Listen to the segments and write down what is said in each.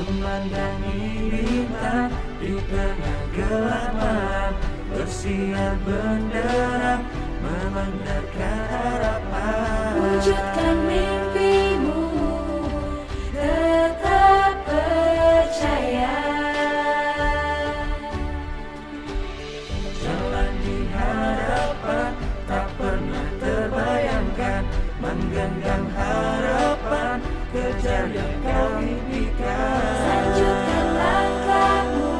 Memandangi bintang di tengah gelap malam, bersinar benderang memandarkan harapan. Wujudkan mimpimu, tetap percaya. Jalan di hadapan tak pernah terbayangkan, menggenggam harapan, kejar yang kau impikan. Lanjutkan langkahmu,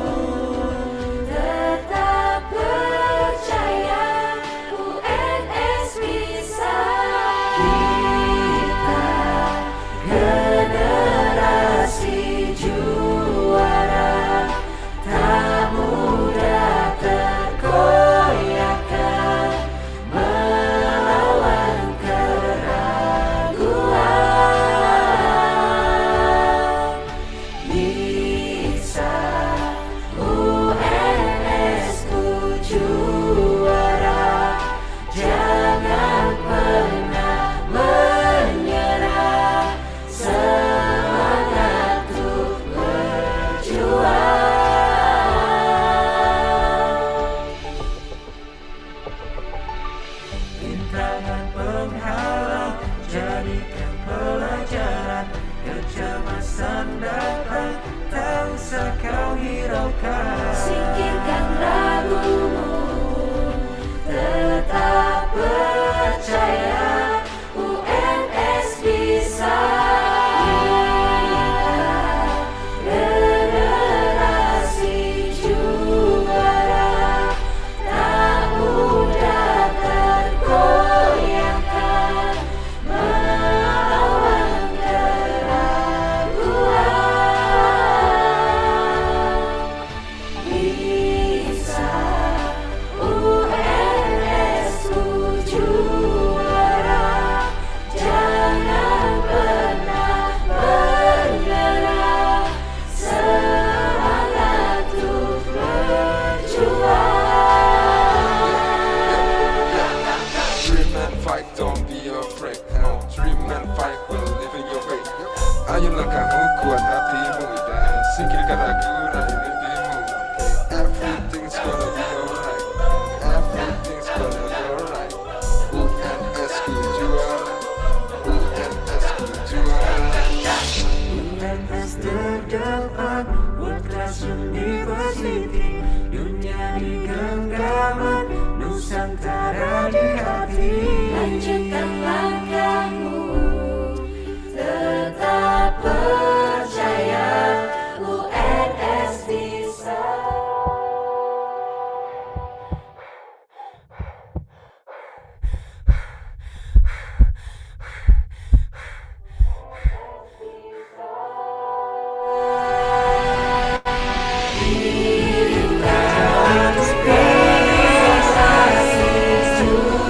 tetap percaya. UNS bisa. Kita generasi juara, tak mudah terkoyakkan melawan keraguan. Bisa UNS ku juara, jangan pernah menyerah, semangat untuk berjuang. Rintangan penghalang jadikan pelajaran, kecemasan datang tak usah kau hiraukan. Singkirkan ragumu, tetap percaya. UNS bisa. Kita generasi juara, tak mudah terkoyakkan melawan keraguan. Bisa UNS ku juara, jangan pernah menyerah, semangat untuk berjuang. Dream and fight, don't be afraid. Dream and fight, will live in your way. Ayo langkahmu, kuat hatimu, dan singkirkan ragu dari mimpimu. Everything's gonna be alright. Everything's gonna be alright. UNS ku juara. UNS ku juara. UNS terdepan, World Class University, dunia di genggaman, Nusantara di hati. Lanjutkan langkahmu, tetap percaya. UNS bisa. Kita generasi juara.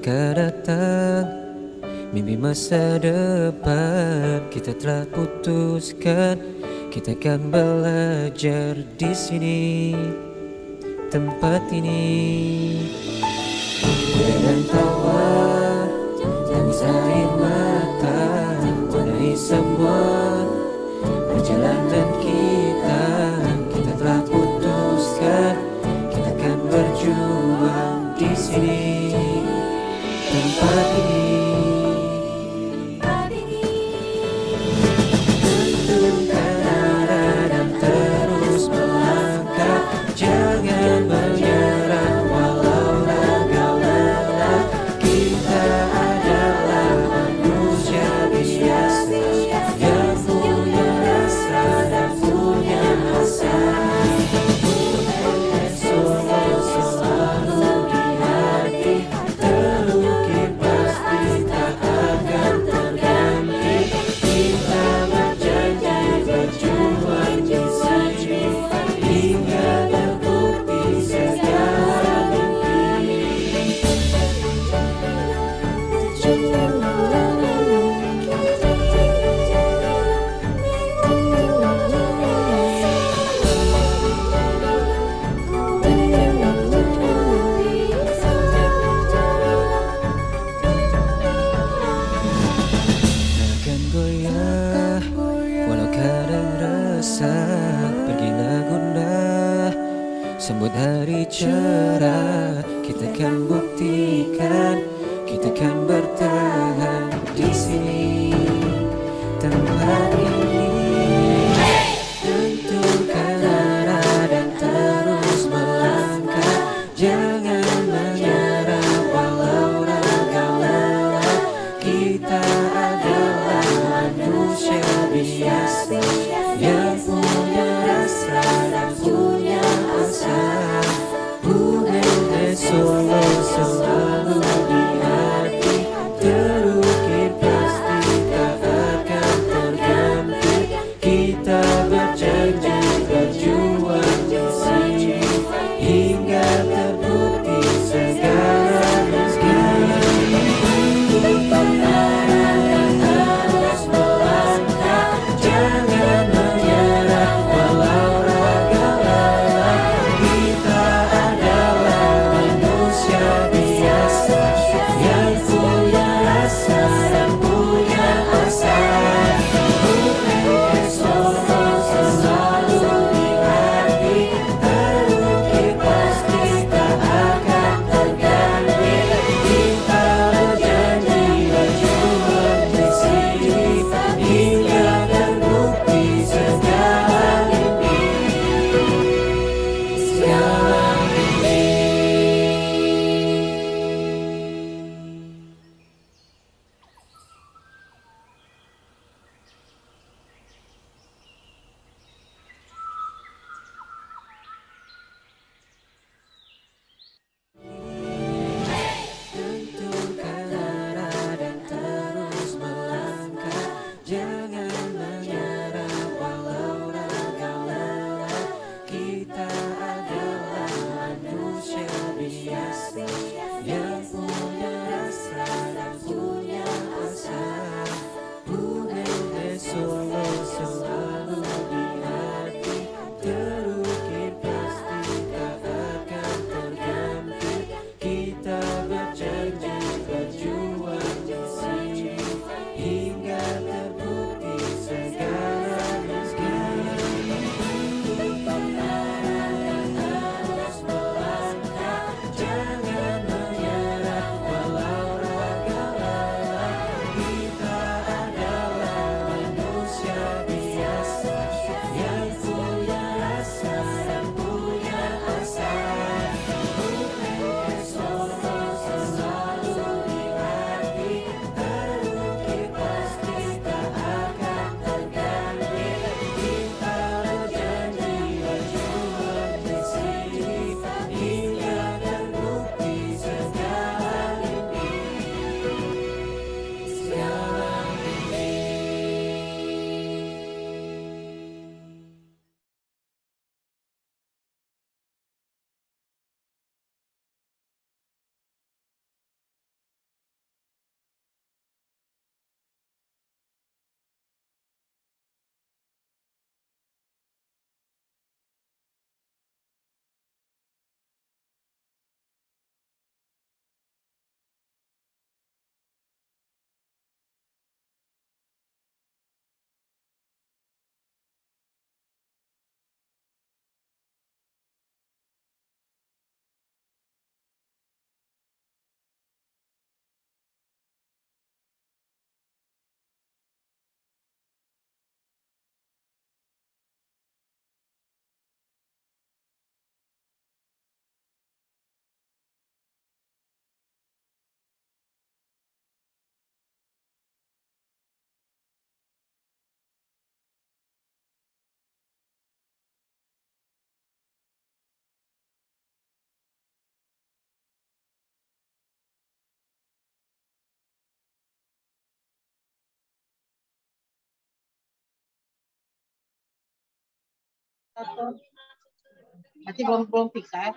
akan datang, mimpi masa depan kita telah putuskan. Kita akan belajar di sini, tempat ini. Dan tawa, tangis air mata, warnai semua perjalanan kita. Kita telah putuskan, kita akan berjuang di sini, tempat ini. Tentukan arah dan terus melangkah, jangan menyerah walau raga lelah. Kita adalah manusia biasa yang punya rasa dan punya asa. Selalu di hati terukir pasti tak akan terganti. Kita berjanji berjuang di sini hingga terbukti segala mimpi. Takkan goyah walau kadang resah, pergilah gundah sambut hari cerah. Kita akan buktikan, kita akan bertahan di sini, tempat ini. Tentukan arah dan terus melangkah, jangan menyerah walau raga lelah. Kita adalah manusia biasa yang punya rasa dan punya asa. Bukan Solo selalu di hati terukir pasti tak akan terganti. Atau berarti belum fix ya?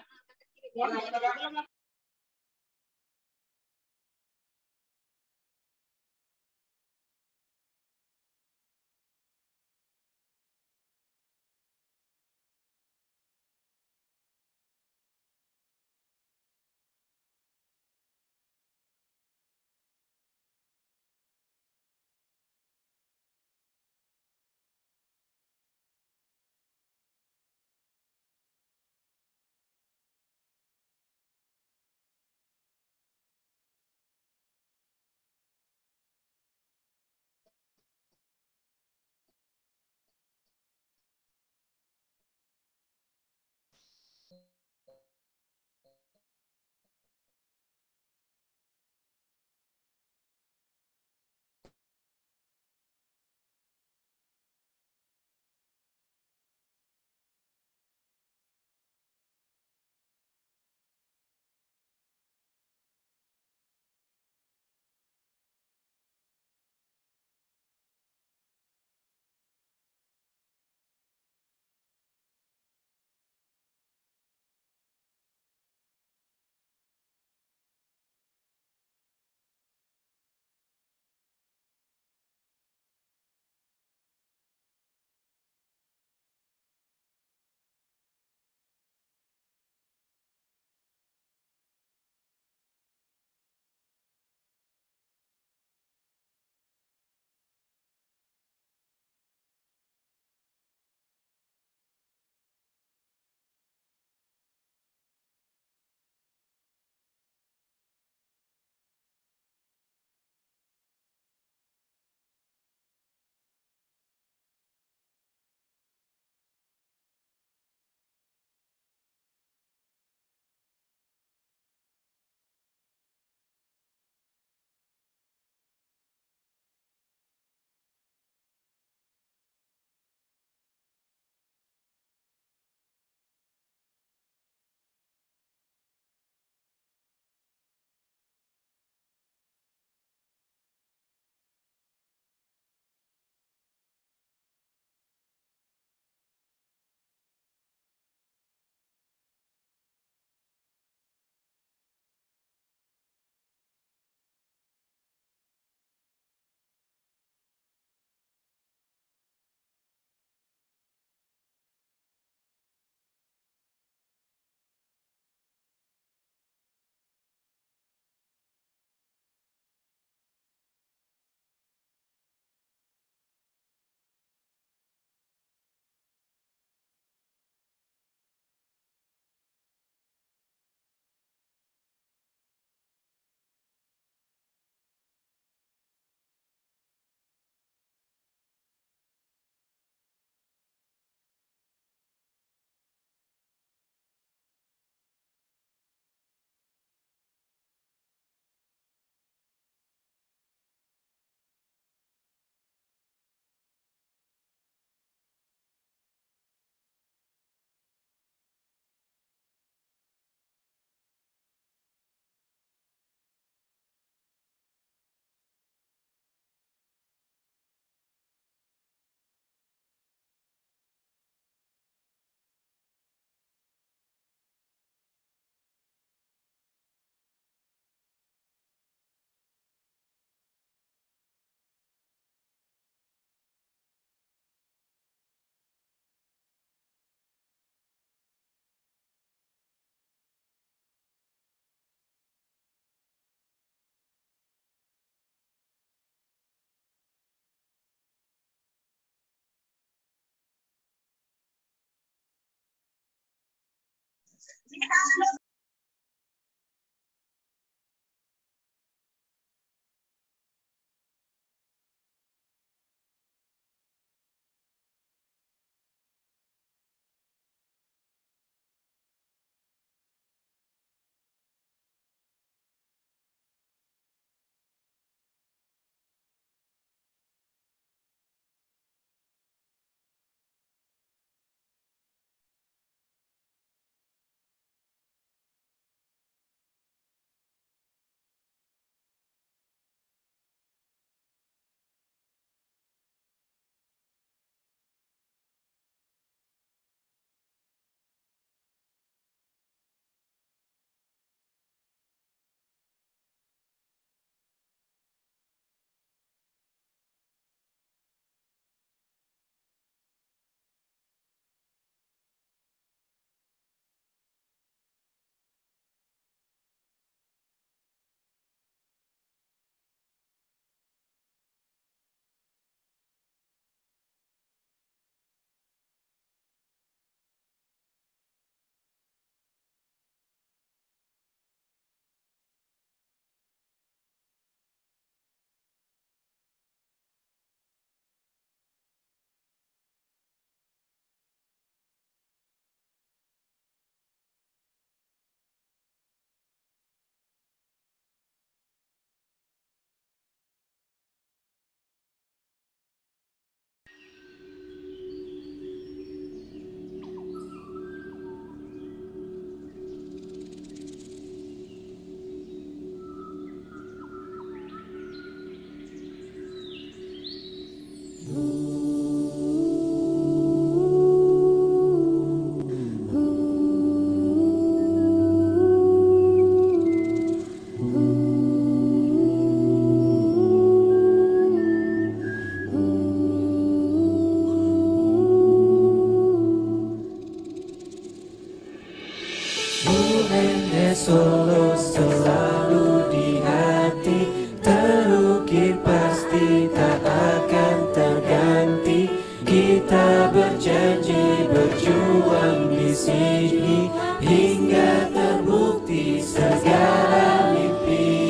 Kita berjanji berjuang di sini hingga terbukti segala mimpi.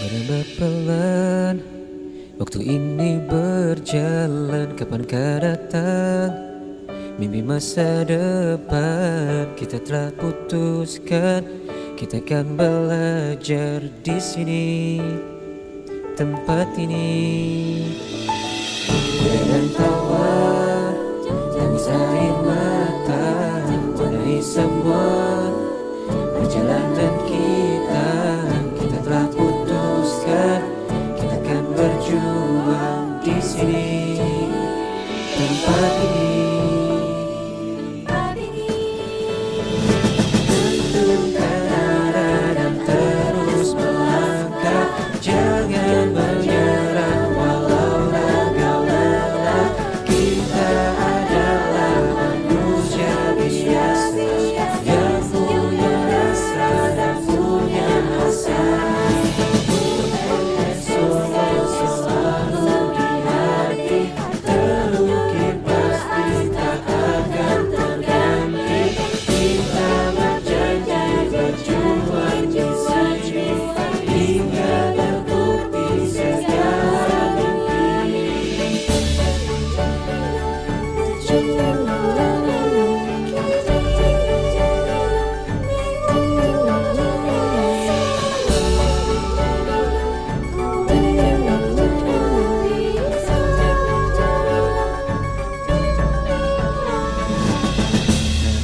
Merambat pelan, waktu ini berjalan, kapankah datang mimpi masa depan? Kita telah putuskan, kita akan belajar di sini, tempat ini. Kuda dan tawa, tangis air mata, warnai semua perjalanan kita. Kita telah putuskan, kita akan berjuang di sini, tempat ini. Tentukan arah dan terus melangkah, jangan menyerah walau raga lelah. Kita adalah manusia biasa yang punya rasa dan punya asa. Selalu di hati, terukir pasti tak akan terganti. Kita berjanji berjuang di sini hingga terbukti segala mimpi.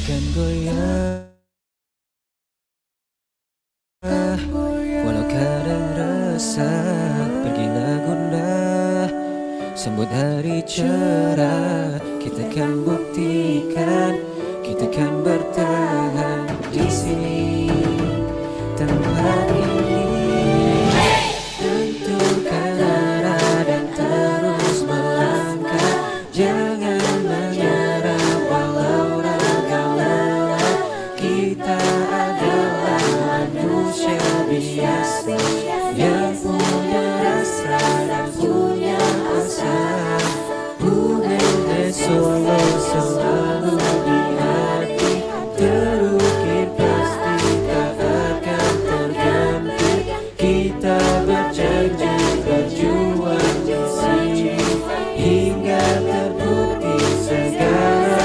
Akan goyah walau kadang resah, pergilah gundah, sambut hari cerah. Kita akan buktikan, kita akan bertahan di sini, tempat ini. Tentukan arah dan terus melangkah, jangan menyerah walau raga lelah. Kita adalah manusia biasa yang punya rasa dan punya asa. UNS Solo selalu di hati, terukir pasti tak akan terganti. Kita berjanji berjuang di sini hingga terbukti segala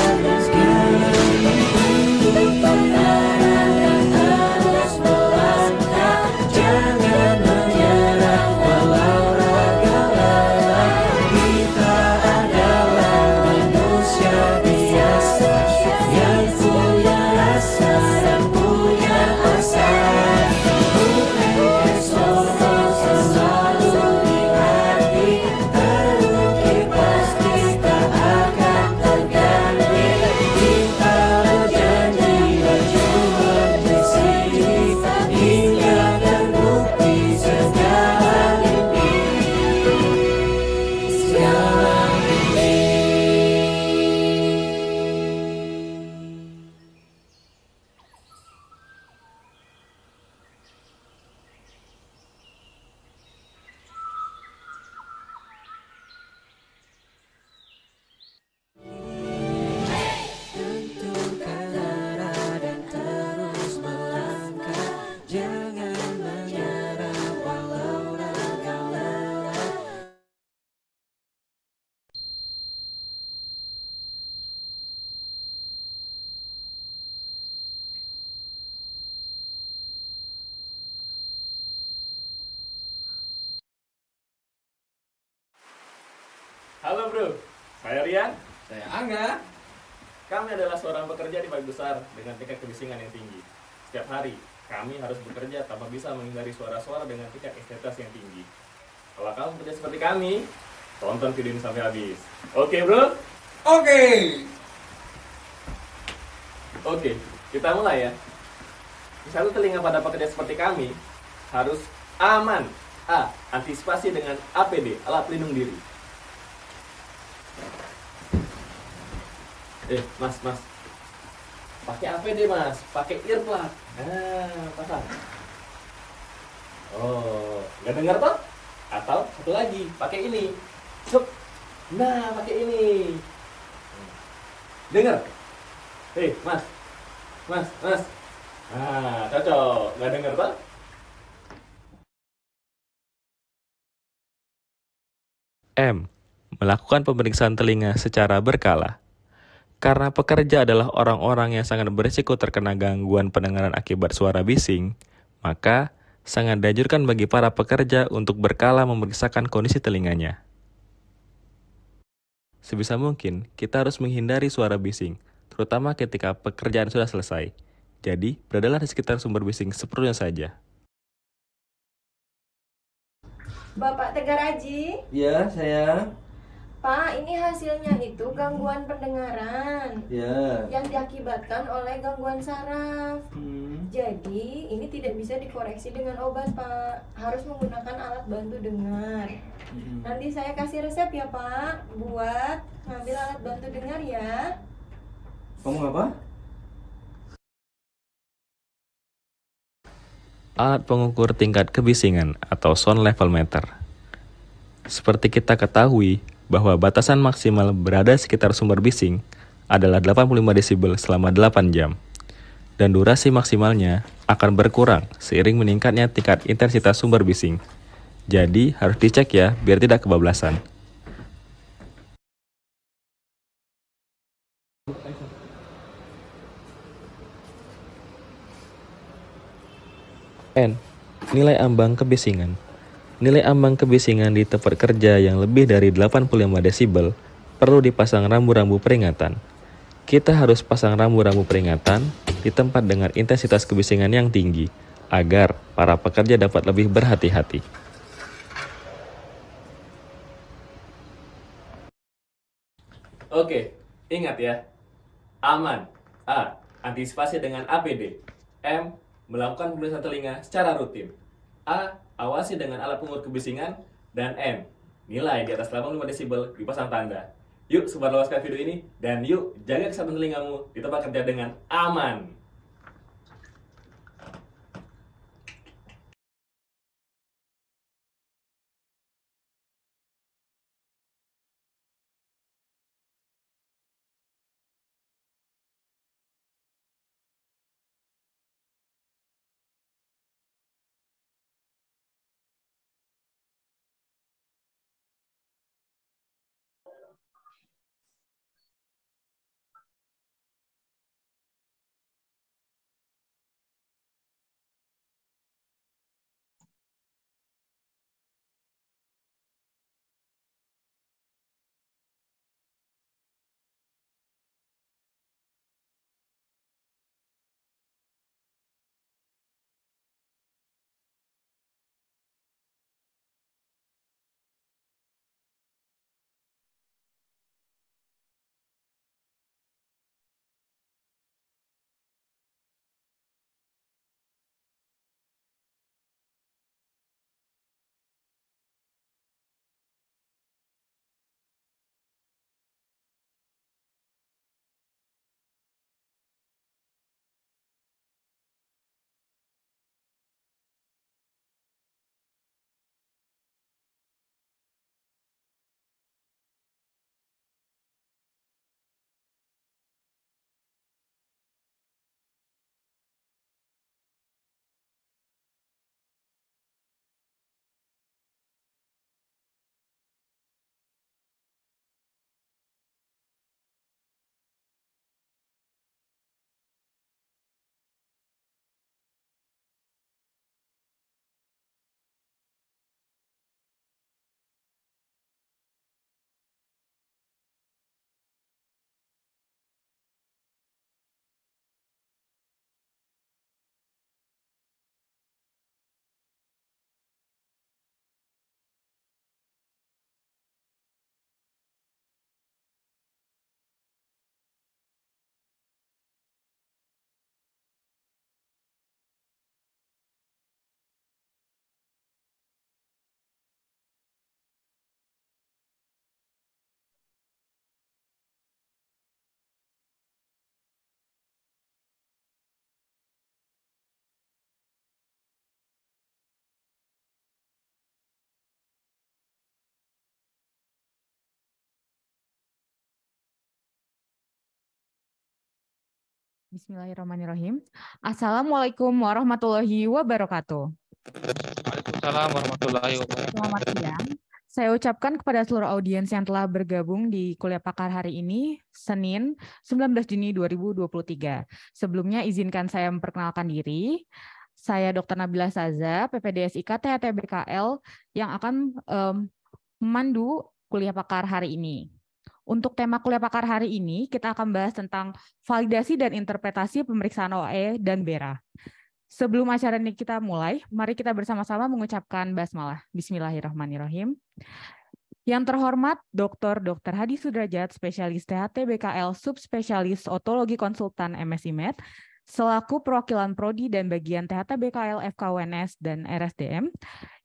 harus melangkah, jangan menyerah walau raga lelah. Kita adalah manusia biasa yang punya rasa dan punya asa. UNS Solo selalu di hati, terukir pasti tak akan terganti. Kita berjanji berjuang di sini hingga terbukti segala mimpi, segala mimpi. Tentukan arah dan terus melangkah, jangan menyerah walau raga lelah. Halo bro, saya Rian. Saya Angga. Kami adalah seorang pekerja di pabrik besar dengan tingkat kebisingan yang tinggi. Setiap hari, kami harus bekerja tanpa bisa menghindari suara-suara dengan tingkat intensitas yang tinggi. Kalau kamu bekerja seperti kami, tonton video ini sampai habis. Oke bro? Oke. Oke, kita mulai ya. Di satu telinga pada pekerja seperti kami, harus aman. A. Antisipasi dengan APD, alat pelindung diri. Mas, pakai APD mas, pakai earplug. Pasang. Oh, nggak dengar toh? Atau satu lagi, pakai ini. Sup. Nah, pakai ini. Dengar? Mas. Nah, cocok. Nggak dengar toh? M. Melakukan pemeriksaan telinga secara berkala. Karena pekerja adalah orang-orang yang sangat berisiko terkena gangguan pendengaran akibat suara bising, maka sangat dianjurkan bagi para pekerja untuk berkala memeriksakan kondisi telinganya. Sebisa mungkin, kita harus menghindari suara bising, terutama ketika pekerjaan sudah selesai. Jadi, beradalah di sekitar sumber bising seperlunya saja. Bapak Tegar Aji, Ya, sayang. Pak, ini hasilnya itu gangguan pendengaran Ya. yang diakibatkan oleh gangguan saraf. Hmm. Jadi, ini tidak bisa dikoreksi dengan obat, Pak. Harus menggunakan alat bantu dengar. Nanti saya kasih resep ya, Pak, buat ngambil alat bantu dengar ya. Ngomong apa? Alat pengukur tingkat kebisingan atau sound level meter. Seperti kita ketahui bahwa batasan maksimal berada sekitar sumber bising adalah 85 desibel selama 8 jam. Dan durasi maksimalnya akan berkurang seiring meningkatnya tingkat intensitas sumber bising. Jadi harus dicek ya biar tidak kebablasan. N. Nilai ambang kebisingan. Nilai ambang kebisingan di tempat kerja yang lebih dari 85 desibel perlu dipasang rambu-rambu peringatan. Kita harus pasang rambu-rambu peringatan di tempat dengan intensitas kebisingan yang tinggi agar para pekerja dapat lebih berhati-hati. Oke, ingat ya. Aman. A. Antisipasi dengan APD. M. Melakukan pemeriksaan telinga secara rutin. A. Awasi dengan alat pengukur kebisingan. Dan N. Nilai di atas 85 desibel dipasang tanda. Yuk sebarluaskan video ini dan yuk jaga kesehatan telingamu di tempat kerja dengan aman. Bismillahirrahmanirrahim. Assalamualaikum warahmatullahi wabarakatuh. Waalaikumsalam warahmatullahi wabarakatuh. Selamat siang. Saya ucapkan kepada seluruh audiens yang telah bergabung di kuliah pakar hari ini, Senin 19 Juni 2023. Sebelumnya izinkan saya memperkenalkan diri. Saya Dr. Nabila Saza, PPDSIK THT BKL yang akan memandu kuliah pakar hari ini. Untuk tema kuliah pakar hari ini, kita akan bahas tentang validasi dan interpretasi pemeriksaan OAE dan BERA. Sebelum acara ini kita mulai, mari kita bersama-sama mengucapkan basmalah. Bismillahirrahmanirrahim. Yang terhormat Dr. Hadi Sudrajat, spesialis THT BKL, subspesialis otologi konsultan MSI Med, selaku perwakilan Prodi dan bagian THT BKL, FKUNS, dan RSDM.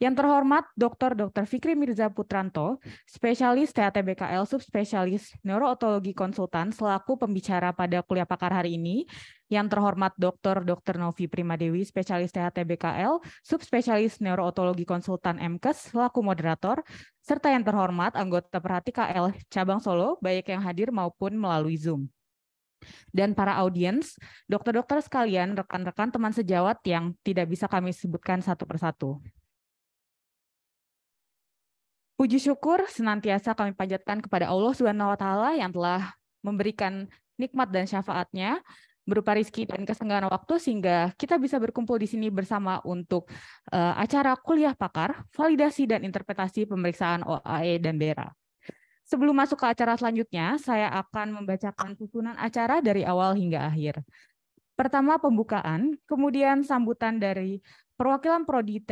Yang terhormat Dr. Fikri Mirza Putranto, spesialis THT BKL, subspesialis neurootologi konsultan, selaku pembicara pada kuliah pakar hari ini. Yang terhormat Dr. Novi Primadewi, spesialis THT BKL, subspesialis neurootologi konsultan MKes, selaku moderator, serta yang terhormat anggota Perhati KL Cabang Solo, baik yang hadir maupun melalui Zoom. Dan para audiens, dokter-dokter sekalian, rekan-rekan teman sejawat yang tidak bisa kami sebutkan satu persatu. Puji syukur senantiasa kami panjatkan kepada Allah Subhanahu wa Ta'ala yang telah memberikan nikmat dan syafaatnya berupa rizki dan kesenggangan waktu sehingga kita bisa berkumpul di sini bersama untuk acara kuliah pakar, validasi dan interpretasi pemeriksaan OAE dan BERA. Sebelum masuk ke acara selanjutnya, saya akan membacakan susunan acara dari awal hingga akhir. Pertama pembukaan, kemudian sambutan dari perwakilan Prodi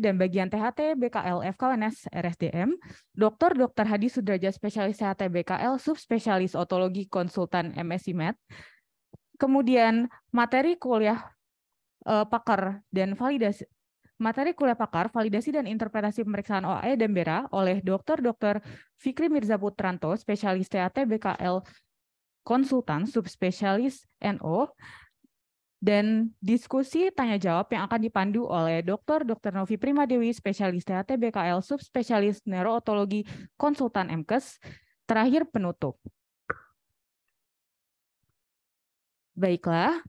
dan bagian THT BKL FKUNS RSDM, Dr. Hadi Sudrajat, spesialis THT BKL, subspesialis otologi konsultan MSI Med. Kemudian materi kuliah pakar dan validasi. Materi kuliah pakar, validasi dan interpretasi pemeriksaan OAE dan BERA oleh Dr. Fikri Mirza Putranto, spesialis THT BKL, konsultan, subspesialis NO, dan diskusi tanya jawab yang akan dipandu oleh Dr. Novi Primadewi, spesialis THT BKL, subspesialis neurootologi konsultan MKes, terakhir penutup. Baiklah,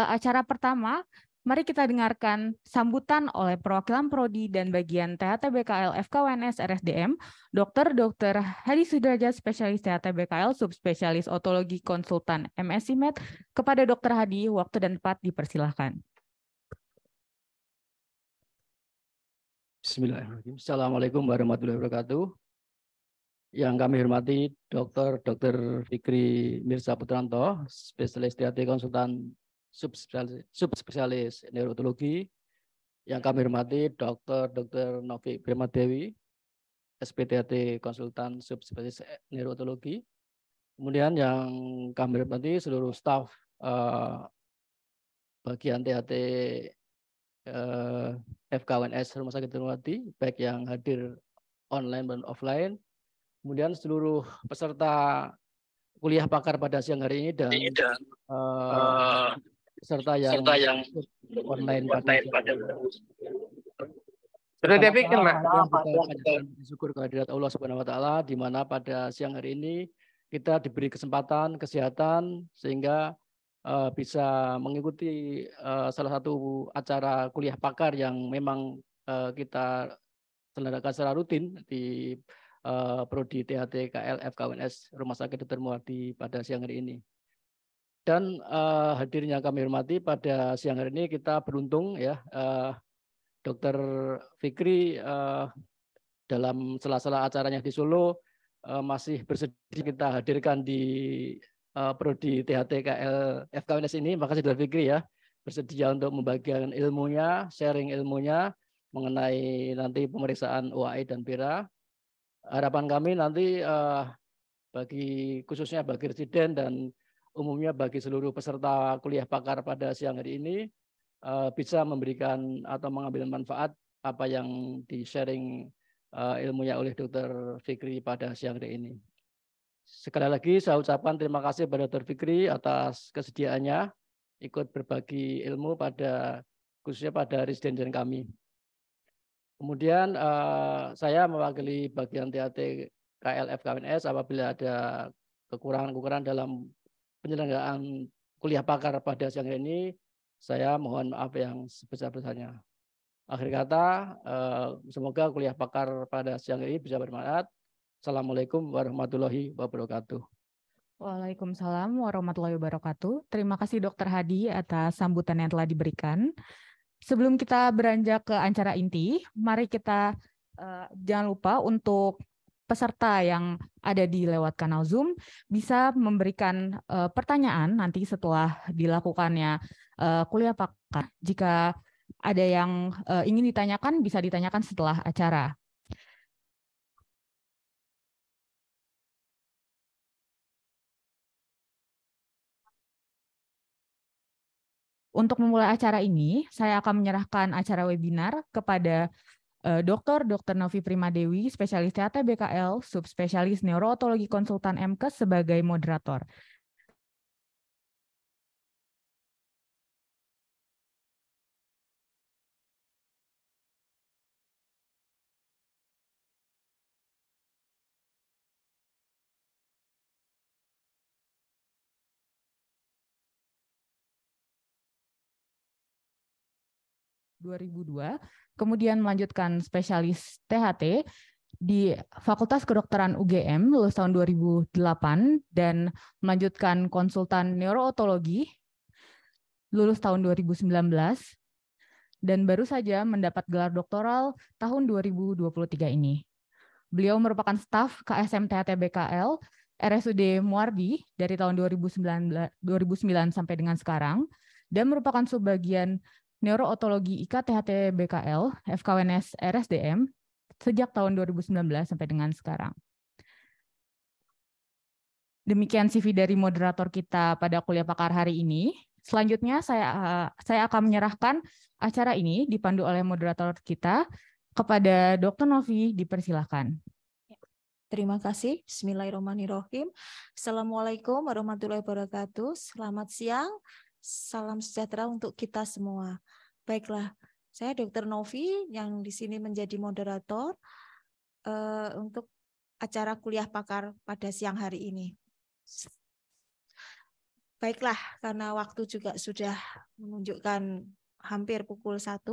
acara pertama, mari kita dengarkan sambutan oleh perwakilan Prodi dan bagian THT BKL FKUNS RSDM, Dr. Hadi Sudrajat, spesialis THT BKL, subspesialis otologi konsultan MSI Med. Kepada Dr. Hadi, waktu dan tempat dipersilahkan. Bismillahirrahmanirrahim. Assalamualaikum warahmatullahi wabarakatuh. Yang kami hormati Dr. Fikri Mirza Putranto, spesialis THT konsultan subspesialis neurologi. Yang kami hormati Dr. Novi Primadewi, SPTHT konsultan subspesialis neurologi. Kemudian yang kami hormati seluruh staf bagian THT FKUNS Rumah Sakit Ternate, baik yang hadir online dan offline. Kemudian seluruh peserta kuliah pakar pada siang hari ini dan peserta yang online pada sudah dipikir, Mbak. Syukur kehadirat Allah Subhanahu wa Ta'ala, di mana pada siang hari ini kita diberi kesempatan, kesehatan sehingga bisa mengikuti salah satu acara kuliah pakar yang memang kita selenggarakan secara rutin di Prodi THT KL FKUNS Rumah Sakit Dr. Muardi pada siang hari ini. Dan hadirnya kami hormati pada siang hari ini kita beruntung ya, Dr. Fikri dalam sela-sela acaranya di Solo masih bersedia kita hadirkan di Prodi THT KL FKUNS ini. Makasih Dr. Fikri ya, bersedia untuk membagikan ilmunya, sharing ilmunya mengenai nanti pemeriksaan OAE dan BERA. Harapan kami nanti khususnya bagi residen dan umumnya bagi seluruh peserta kuliah pakar pada siang hari ini bisa memberikan atau mengambil manfaat apa yang di-sharing ilmunya oleh Dr. Fikri pada siang hari ini. Sekali lagi saya ucapkan terima kasih pada Dr. Fikri atas kesediaannya ikut berbagi ilmu khususnya pada residen kami. Kemudian saya mewakili bagian THT KL FKUNS apabila ada kekurangan-kekurangan dalam penyelenggaraan kuliah pakar pada siang hari ini, saya mohon maaf yang sebesar-besarnya. Akhir kata, semoga kuliah pakar pada siang hari ini bisa bermanfaat. Assalamualaikum warahmatullahi wabarakatuh. Waalaikumsalam warahmatullahi wabarakatuh. Terima kasih Dr. Hadi atas sambutan yang telah diberikan. Sebelum kita beranjak ke acara inti, mari kita jangan lupa untuk peserta yang ada di lewat kanal Zoom bisa memberikan pertanyaan nanti setelah dilakukannya kuliah pakar. Jika ada yang ingin ditanyakan, bisa ditanyakan setelah acara. Untuk memulai acara ini, saya akan menyerahkan acara webinar kepada Dr. Novi Primadewi, spesialis THT BKL, subspesialis neurootologi konsultan MKes sebagai moderator. Kemudian melanjutkan spesialis THT di Fakultas Kedokteran UGM lulus tahun 2008 dan melanjutkan konsultan neurootologi lulus tahun 2019 dan baru saja mendapat gelar doktoral tahun 2023 ini. Beliau merupakan staf KSM THT BKL RSUD Muardi dari tahun 2009 sampai dengan sekarang dan merupakan subbagian Neurootologi IK THT BKL FKWNS RSDM sejak tahun 2019 sampai dengan sekarang. Demikian CV dari moderator kita pada kuliah pakar hari ini. Selanjutnya saya akan menyerahkan acara ini dipandu oleh moderator kita kepada Dr. Novi, dipersilakan. Terima kasih. Bismillahirrahmanirrahim. Assalamualaikum warahmatullahi wabarakatuh. Selamat siang. Salam sejahtera untuk kita semua. Baiklah, saya Dr. Novi yang di sini menjadi moderator untuk acara kuliah pakar pada siang hari ini. Baiklah, karena waktu juga sudah menunjukkan hampir pukul 1,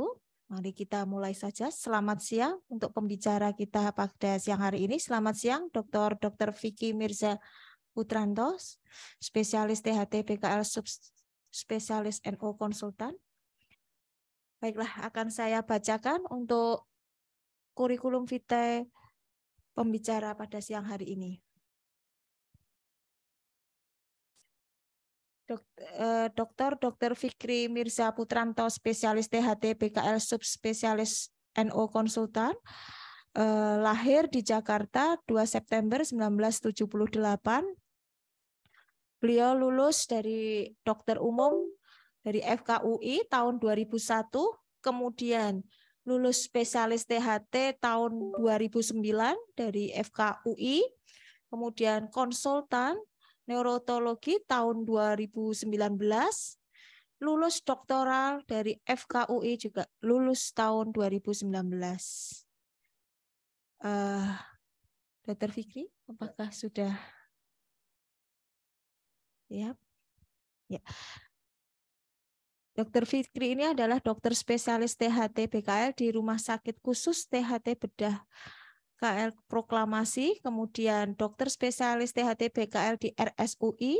mari kita mulai saja. Selamat siang untuk pembicara kita pada siang hari ini. Selamat siang, Dr. Vicky Mirza Putranto, spesialis THT BKL spesialis NO konsultan. Baiklah, akan saya bacakan untuk kurikulum vitae pembicara pada siang hari ini. Dr. Fikri Mirza Putranto, spesialis THT BKL subspesialis NO konsultan, lahir di Jakarta 2 September 1978. Beliau lulus dari dokter umum dari FKUI tahun 2001, kemudian lulus spesialis THT tahun 2009 dari FKUI, kemudian konsultan neurootologi tahun 2019, lulus doktoral dari FKUI juga lulus tahun 2019. Dr. Fikri, apakah sudah? Ya. Dr. Fikri ini adalah dokter spesialis THT BKL di Rumah Sakit Khusus THT Bedah KL Proklamasi, kemudian dokter spesialis THT BKL di RSUI,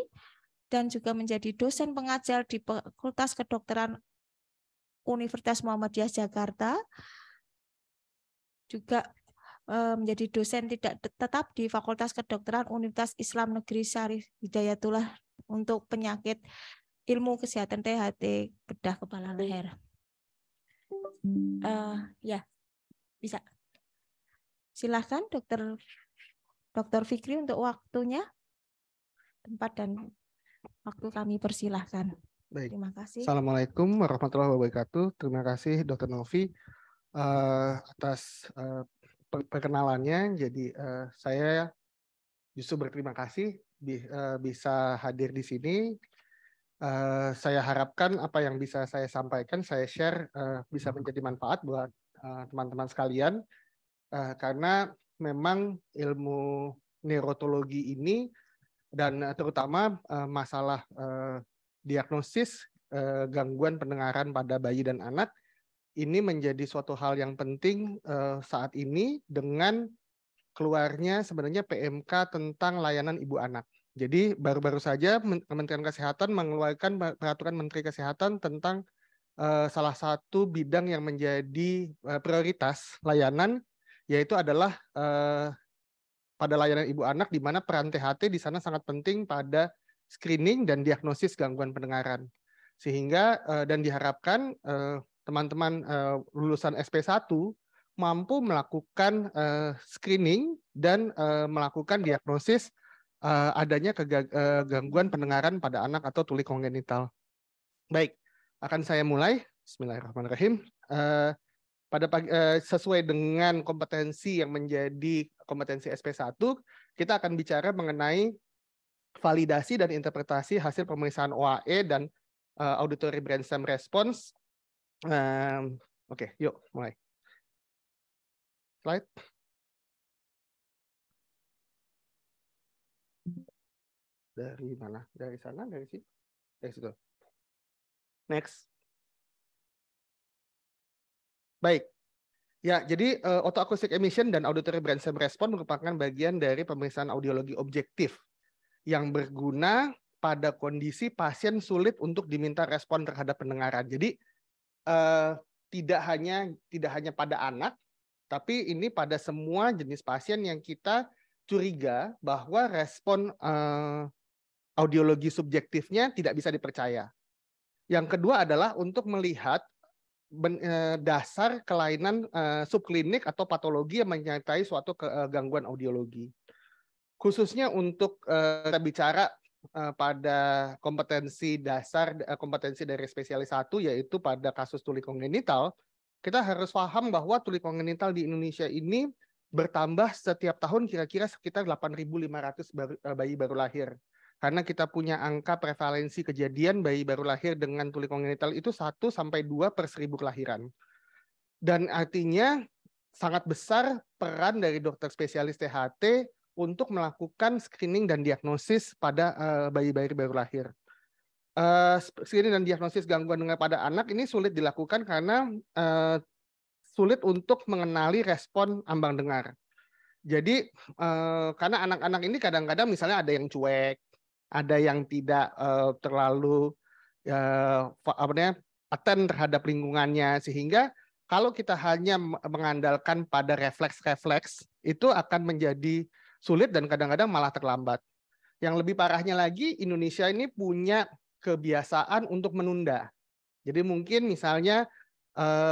dan juga menjadi dosen pengajar di Fakultas Kedokteran Universitas Muhammadiyah Jakarta, juga menjadi dosen tidak tetap di Fakultas Kedokteran Universitas Islam Negeri Syarif Hidayatullah untuk penyakit ilmu kesehatan THT bedah kepala leher. Ya, bisa. Silakan Dr. Fikri untuk waktunya, tempat dan waktu kami persilahkan. Baik. Terima kasih. Assalamualaikum warahmatullahi wabarakatuh. Terima kasih Dr. Novi atas perkenalannya. Jadi saya justru berterima kasih bisa hadir di sini. Saya harapkan apa yang bisa saya sampaikan, saya share bisa menjadi manfaat buat teman-teman sekalian. Karena memang ilmu neurotologi ini dan terutama masalah diagnosis gangguan pendengaran pada bayi dan anak ini menjadi suatu hal yang penting saat ini dengan keluarnya sebenarnya PMK tentang layanan ibu anak. Jadi baru-baru saja Kementerian Kesehatan mengeluarkan peraturan Menteri Kesehatan tentang salah satu bidang yang menjadi prioritas layanan, yaitu adalah pada layanan ibu anak, di mana peran THT di sana sangat penting pada screening dan diagnosis gangguan pendengaran. Sehingga dan diharapkan teman-teman lulusan SP1 mampu melakukan screening dan melakukan diagnosis adanya gangguan pendengaran pada anak atau tuli kongenital. Baik, akan saya mulai. Bismillahirrahmanirrahim. Sesuai dengan kompetensi yang menjadi kompetensi SP1, kita akan bicara mengenai validasi dan interpretasi hasil pemeriksaan OAE dan auditory brainstem response. Oke, yuk mulai. Slide. Dari mana? Dari sana? Dari sini? Dari situ. Next. Baik. Ya, jadi autoacoustic emission dan auditory brainstem response merupakan bagian dari pemeriksaan audiologi objektif yang berguna pada kondisi pasien sulit untuk diminta respon terhadap pendengaran. Jadi tidak hanya pada anak, tapi ini pada semua jenis pasien yang kita curiga bahwa respon audiologi subjektifnya tidak bisa dipercaya. Yang kedua adalah untuk melihat dasar kelainan subklinik atau patologi yang menyertai suatu gangguan audiologi. Khususnya untuk kita bicara pada kompetensi dasar, kompetensi dari spesialis 1, yaitu pada kasus tuli kongenital, kita harus paham bahwa tuli kongenital di Indonesia ini bertambah setiap tahun kira-kira sekitar 8.500 bayi baru lahir. Karena kita punya angka prevalensi kejadian bayi baru lahir dengan tuli kongenital itu 1-2 per 1.000 kelahiran. Dan artinya sangat besar peran dari dokter spesialis THT untuk melakukan screening dan diagnosis pada bayi-bayi baru lahir. Screening dan diagnosis gangguan dengar pada anak ini sulit dilakukan karena sulit untuk mengenali respon ambang dengar. Jadi karena anak-anak ini kadang-kadang misalnya ada yang cuek, ada yang tidak terlalu attend terhadap lingkungannya, sehingga kalau kita hanya mengandalkan pada refleks-refleks itu akan menjadi sulit dan kadang-kadang malah terlambat. Yang lebih parahnya lagi, Indonesia ini punya kebiasaan untuk menunda. Jadi mungkin misalnya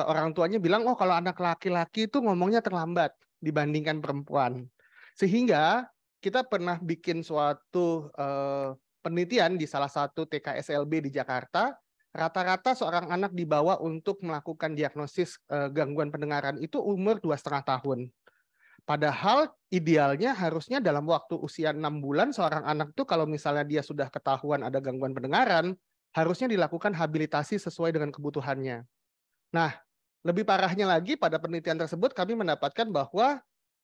orang tuanya bilang, oh kalau anak laki-laki itu ngomongnya terlambat dibandingkan perempuan. Sehingga kita pernah bikin suatu penelitian di salah satu TKSLB di Jakarta, rata-rata seorang anak dibawa untuk melakukan diagnosis gangguan pendengaran itu umur 2,5 tahun. Padahal idealnya harusnya dalam waktu usia 6 bulan seorang anak itu kalau misalnya dia sudah ketahuan ada gangguan pendengaran, harusnya dilakukan habilitasi sesuai dengan kebutuhannya. Nah, lebih parahnya lagi pada penelitian tersebut kami mendapatkan bahwa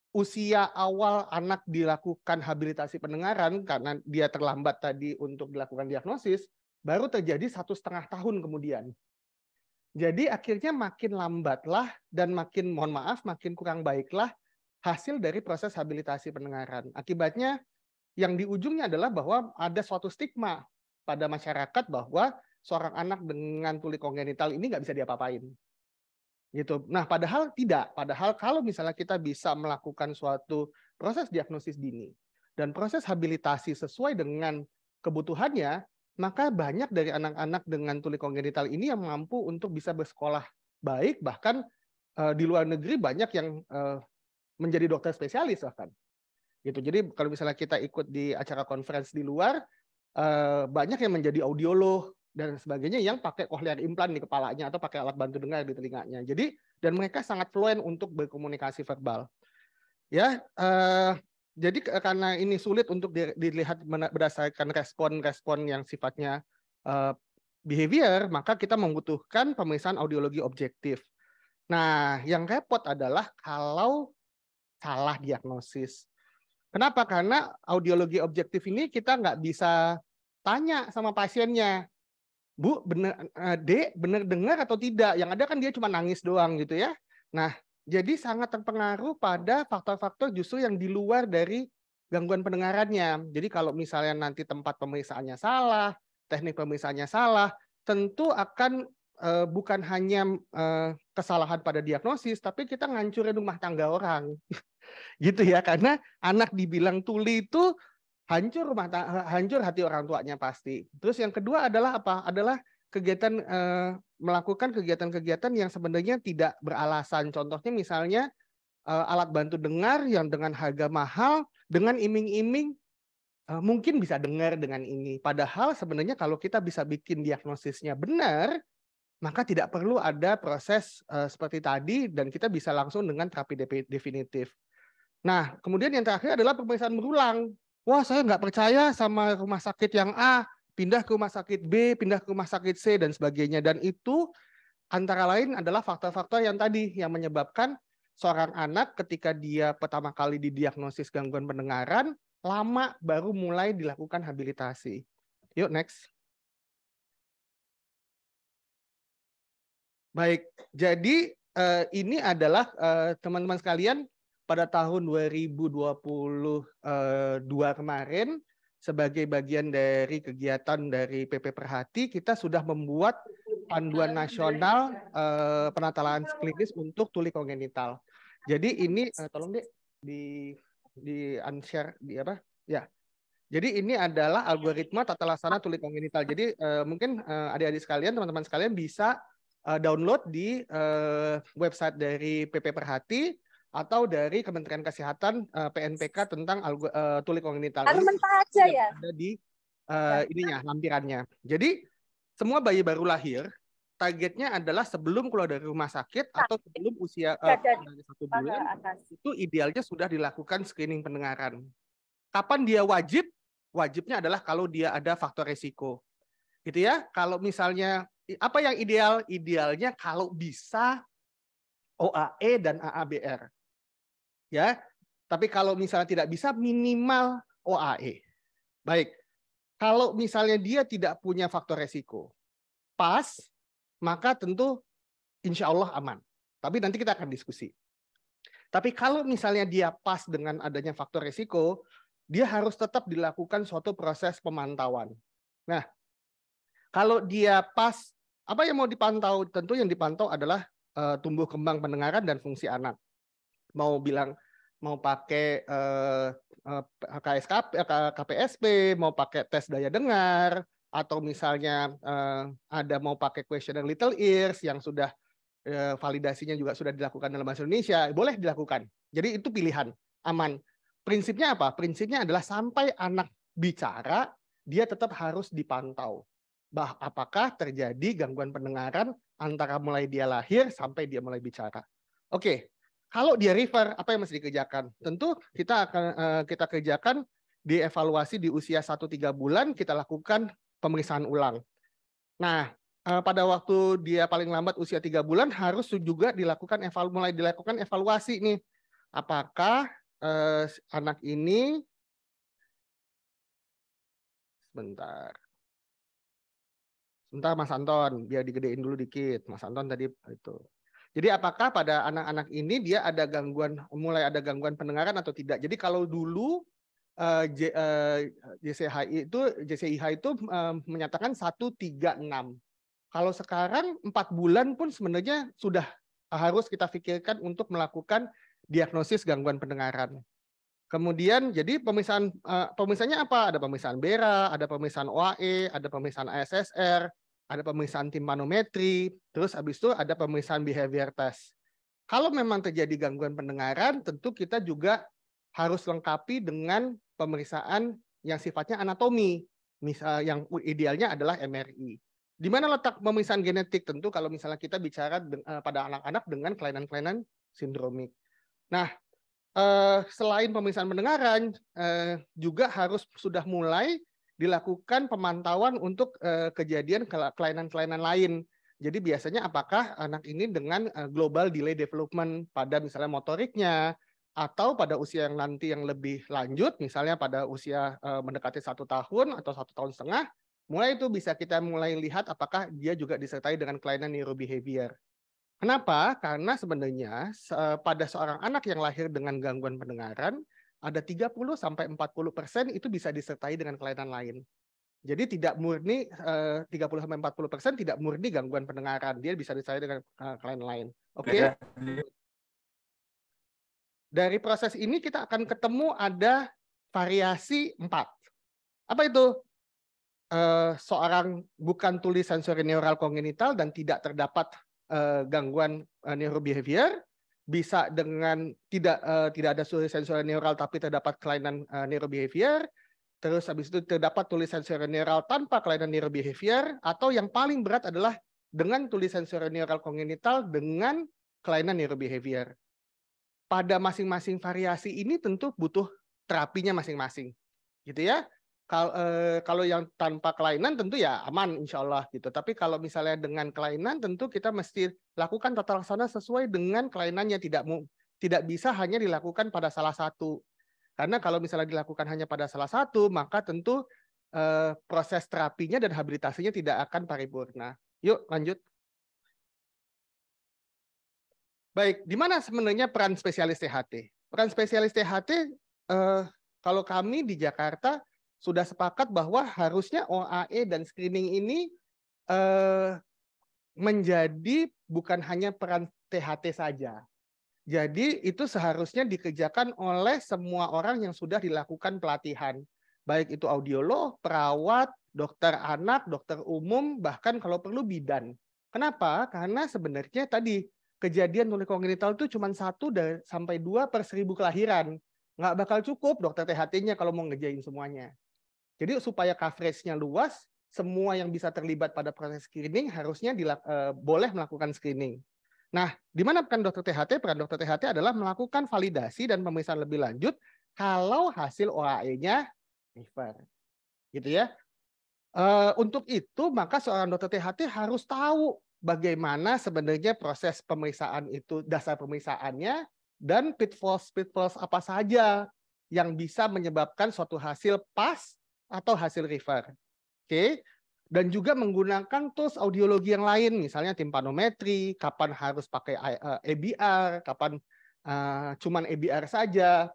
usia awal anak dilakukan habilitasi pendengaran karena dia terlambat tadi untuk dilakukan diagnosis, baru terjadi 1,5 tahun kemudian. Jadi akhirnya makin lambatlah dan makin, mohon maaf, makin kurang baiklah hasil dari proses habilitasi pendengaran. Akibatnya yang di ujungnya adalah bahwa ada suatu stigma pada masyarakat bahwa seorang anak dengan tuli kongenital ini nggak bisa diapa-apain. Gitu. Nah, padahal tidak. Padahal kalau misalnya kita bisa melakukan suatu proses diagnosis dini dan proses habilitasi sesuai dengan kebutuhannya, maka banyak dari anak-anak dengan tuli kongenital ini yang mampu untuk bisa bersekolah baik, bahkan di luar negeri banyak yang menjadi dokter spesialis bahkan. Gitu. Jadi kalau misalnya kita ikut di acara conference di luar, banyak yang menjadi audiolog dan sebagainya yang pakai cochlear implant di kepalanya atau pakai alat bantu dengar di telinganya. Jadi dan mereka sangat fluent untuk berkomunikasi verbal. Ya, jadi karena ini sulit untuk dilihat berdasarkan respon-respon yang sifatnya behavior, maka kita membutuhkan pemeriksaan audiologi objektif. Nah, yang repot adalah kalau salah diagnosis. Kenapa? Karena audiologi objektif ini kita nggak bisa tanya sama pasiennya, Bu, bener, Dek, bener dengar atau tidak? Yang ada kan dia cuma nangis doang gitu ya. Nah, jadi sangat terpengaruh pada faktor-faktor justru yang di luar dari gangguan pendengarannya. Jadi kalau misalnya nanti tempat pemeriksaannya salah, teknik pemeriksaannya salah, tentu akan bukan hanya kesalahan pada diagnosis, tapi kita ngancurin rumah tangga orang. Gitu ya, karena anak dibilang tuli itu hancur hati orang tuanya pasti. Terus yang kedua adalah apa? Adalah kegiatan melakukan kegiatan-kegiatan yang sebenarnya tidak beralasan. Contohnya misalnya alat bantu dengar yang dengan harga mahal, dengan iming-iming mungkin bisa dengar dengan ini. Padahal sebenarnya kalau kita bisa bikin diagnosisnya benar, maka tidak perlu ada proses seperti tadi dan kita bisa langsung dengan terapi definitif. Nah, kemudian yang terakhir adalah pemeriksaan berulang. Wah, saya nggak percaya sama rumah sakit yang A, pindah ke rumah sakit B, pindah ke rumah sakit C, dan sebagainya. Dan itu antara lain adalah faktor-faktor yang tadi yang menyebabkan seorang anak ketika dia pertama kali didiagnosis gangguan pendengaran, lama baru mulai dilakukan habilitasi. Yuk, next. Baik, jadi ini adalah teman-teman sekalian, pada tahun 2022 kemarin, sebagai bagian dari kegiatan dari PP Perhati, kita sudah membuat panduan nasional penatalaan klinis untuk tuli kongenital. Jadi ini, tolong Dek, di unshare, di apa? Ya. Jadi ini adalah algoritma tata laksana tuli kongenital. Jadi mungkin adik-adik sekalian, teman-teman sekalian bisa download di website dari PP Perhati atau dari Kementerian Kesehatan PNPK tentang tuli kongenital. Aja ya. Ada di ininya, lampirannya. Jadi semua bayi baru lahir targetnya adalah sebelum keluar dari rumah sakit atau sebelum usia 1 bulan, itu idealnya sudah dilakukan screening pendengaran. Kapan dia wajib? Wajibnya adalah kalau dia ada faktor resiko. Gitu ya. Kalau misalnya apa yang ideal? Idealnya kalau bisa OAE dan AABR. Ya. Tapi kalau misalnya tidak bisa, minimal OAE. Baik. Kalau misalnya dia tidak punya faktor resiko pas, maka tentu insya Allah aman. Tapi nanti kita akan diskusi. Tapi kalau misalnya dia pas dengan adanya faktor resiko, dia harus tetap dilakukan suatu proses pemantauan. Nah, kalau dia pas, apa yang mau dipantau? Tentu yang dipantau adalah tumbuh kembang pendengaran dan fungsi anak. Mau pakai KPSP, mau pakai tes daya dengar, atau misalnya ada mau pakai questionnaire Little Ears yang sudah validasinya juga sudah dilakukan dalam bahasa Indonesia, boleh dilakukan. Jadi itu pilihan, aman. Prinsipnya apa? Prinsipnya adalah sampai anak bicara, dia tetap harus dipantau. Apakah terjadi gangguan pendengaran antara mulai dia lahir sampai dia mulai bicara. Oke, kalau dia refer, apa yang mesti dikerjakan? Tentu kita akan kita kerjakan dievaluasi di usia 1-3 bulan, kita lakukan pemeriksaan ulang. Nah, pada waktu dia paling lambat usia 3 bulan harus juga mulai dilakukan evaluasi nih. Apakah anak ini sebentar Mas Anton, biar digedein dulu dikit. Mas Anton tadi itu. Jadi apakah pada anak-anak ini dia ada mulai ada gangguan pendengaran atau tidak? Jadi kalau dulu JCIH itu menyatakan 136. Kalau sekarang 4 bulan pun sebenarnya sudah harus kita pikirkan untuk melakukan diagnosis gangguan pendengaran. Kemudian jadi pemeriksaannya apa? Ada pemeriksaan BERA, ada pemeriksaan OAE, ada pemeriksaan ASSR, ada pemeriksaan timpanometri, terus habis itu ada pemeriksaan behavior test. Kalau memang terjadi gangguan pendengaran, tentu kita juga harus lengkapi dengan pemeriksaan yang sifatnya anatomi, yang idealnya adalah MRI. Di mana letak pemeriksaan genetik? Tentu kalau misalnya kita bicara pada anak-anak dengan kelainan-kelainan sindromik. Nah, selain pemeriksaan pendengaran, juga harus sudah mulai dilakukan pemantauan untuk kejadian kelainan-kelainan lain. Jadi biasanya apakah anak ini dengan global delay development pada misalnya motoriknya, atau pada usia yang nanti yang lebih lanjut, misalnya pada usia mendekati 1 tahun atau 1,5 tahun, mulai itu bisa kita mulai lihat apakah dia juga disertai dengan kelainan neurobehavior. Kenapa? Karena sebenarnya pada seorang anak yang lahir dengan gangguan pendengaran, ada 30-40% itu bisa disertai dengan kelainan lain. Jadi tidak murni 30-40% tidak murni gangguan pendengaran, dia bisa disertai dengan kelainan lain. Oke? Dari proses ini kita akan ketemu ada variasi 4. Apa itu? Seorang bukan tuli sensori neural kongenital dan tidak terdapat gangguan neurobehavior, bisa dengan tidak ada tuli sensori neural tapi terdapat kelainan neurobehavior, terus habis itu terdapat tuli sensori neural tanpa kelainan neurobehavior, atau yang paling berat adalah dengan tuli sensori neural kongenital dengan kelainan neurobehavior. Pada masing-masing variasi ini tentu butuh terapinya masing-masing, gitu ya. Kalau yang tanpa kelainan tentu ya aman insya Allah gitu. Tapi kalau misalnya dengan kelainan tentu kita mesti lakukan tata laksana sesuai dengan kelainannya, tidak bisa hanya dilakukan pada salah satu. Karena kalau misalnya dilakukan hanya pada salah satu, maka tentu proses terapinya dan habilitasinya tidak akan paripurna. Yuk lanjut. Baik, di mana sebenarnya peran spesialis THT? Peran spesialis THT, kalau kami di Jakarta sudah sepakat bahwa harusnya OAE dan screening ini menjadi bukan hanya peran THT saja. Jadi itu seharusnya dikerjakan oleh semua orang yang sudah dilakukan pelatihan. Baik itu audiolog, perawat, dokter anak, dokter umum, bahkan kalau perlu bidan. Kenapa? Karena sebenarnya tadi kejadian tuli kongenital itu cuma 1 sampai 2 per 1000 kelahiran. Nggak bakal cukup dokter THT-nya kalau mau ngerjain semuanya. Jadi supaya coverage-nya luas, semua yang bisa terlibat pada proses screening harusnya boleh melakukan screening. Nah, di mana peran dokter THT? Peran dokter THT adalah melakukan validasi dan pemeriksaan lebih lanjut kalau hasil OAE-nya refer. Gitu ya. Untuk itu, maka seorang dokter THT harus tahu bagaimana sebenarnya proses pemeriksaan itu, dasar pemeriksaannya, dan pitfalls apa saja yang bisa menyebabkan suatu hasil pas atau hasil refer. Oke. Dan juga menggunakan tools audiologi yang lain, misalnya timpanometri, kapan harus pakai EBR, kapan cuman EBR saja,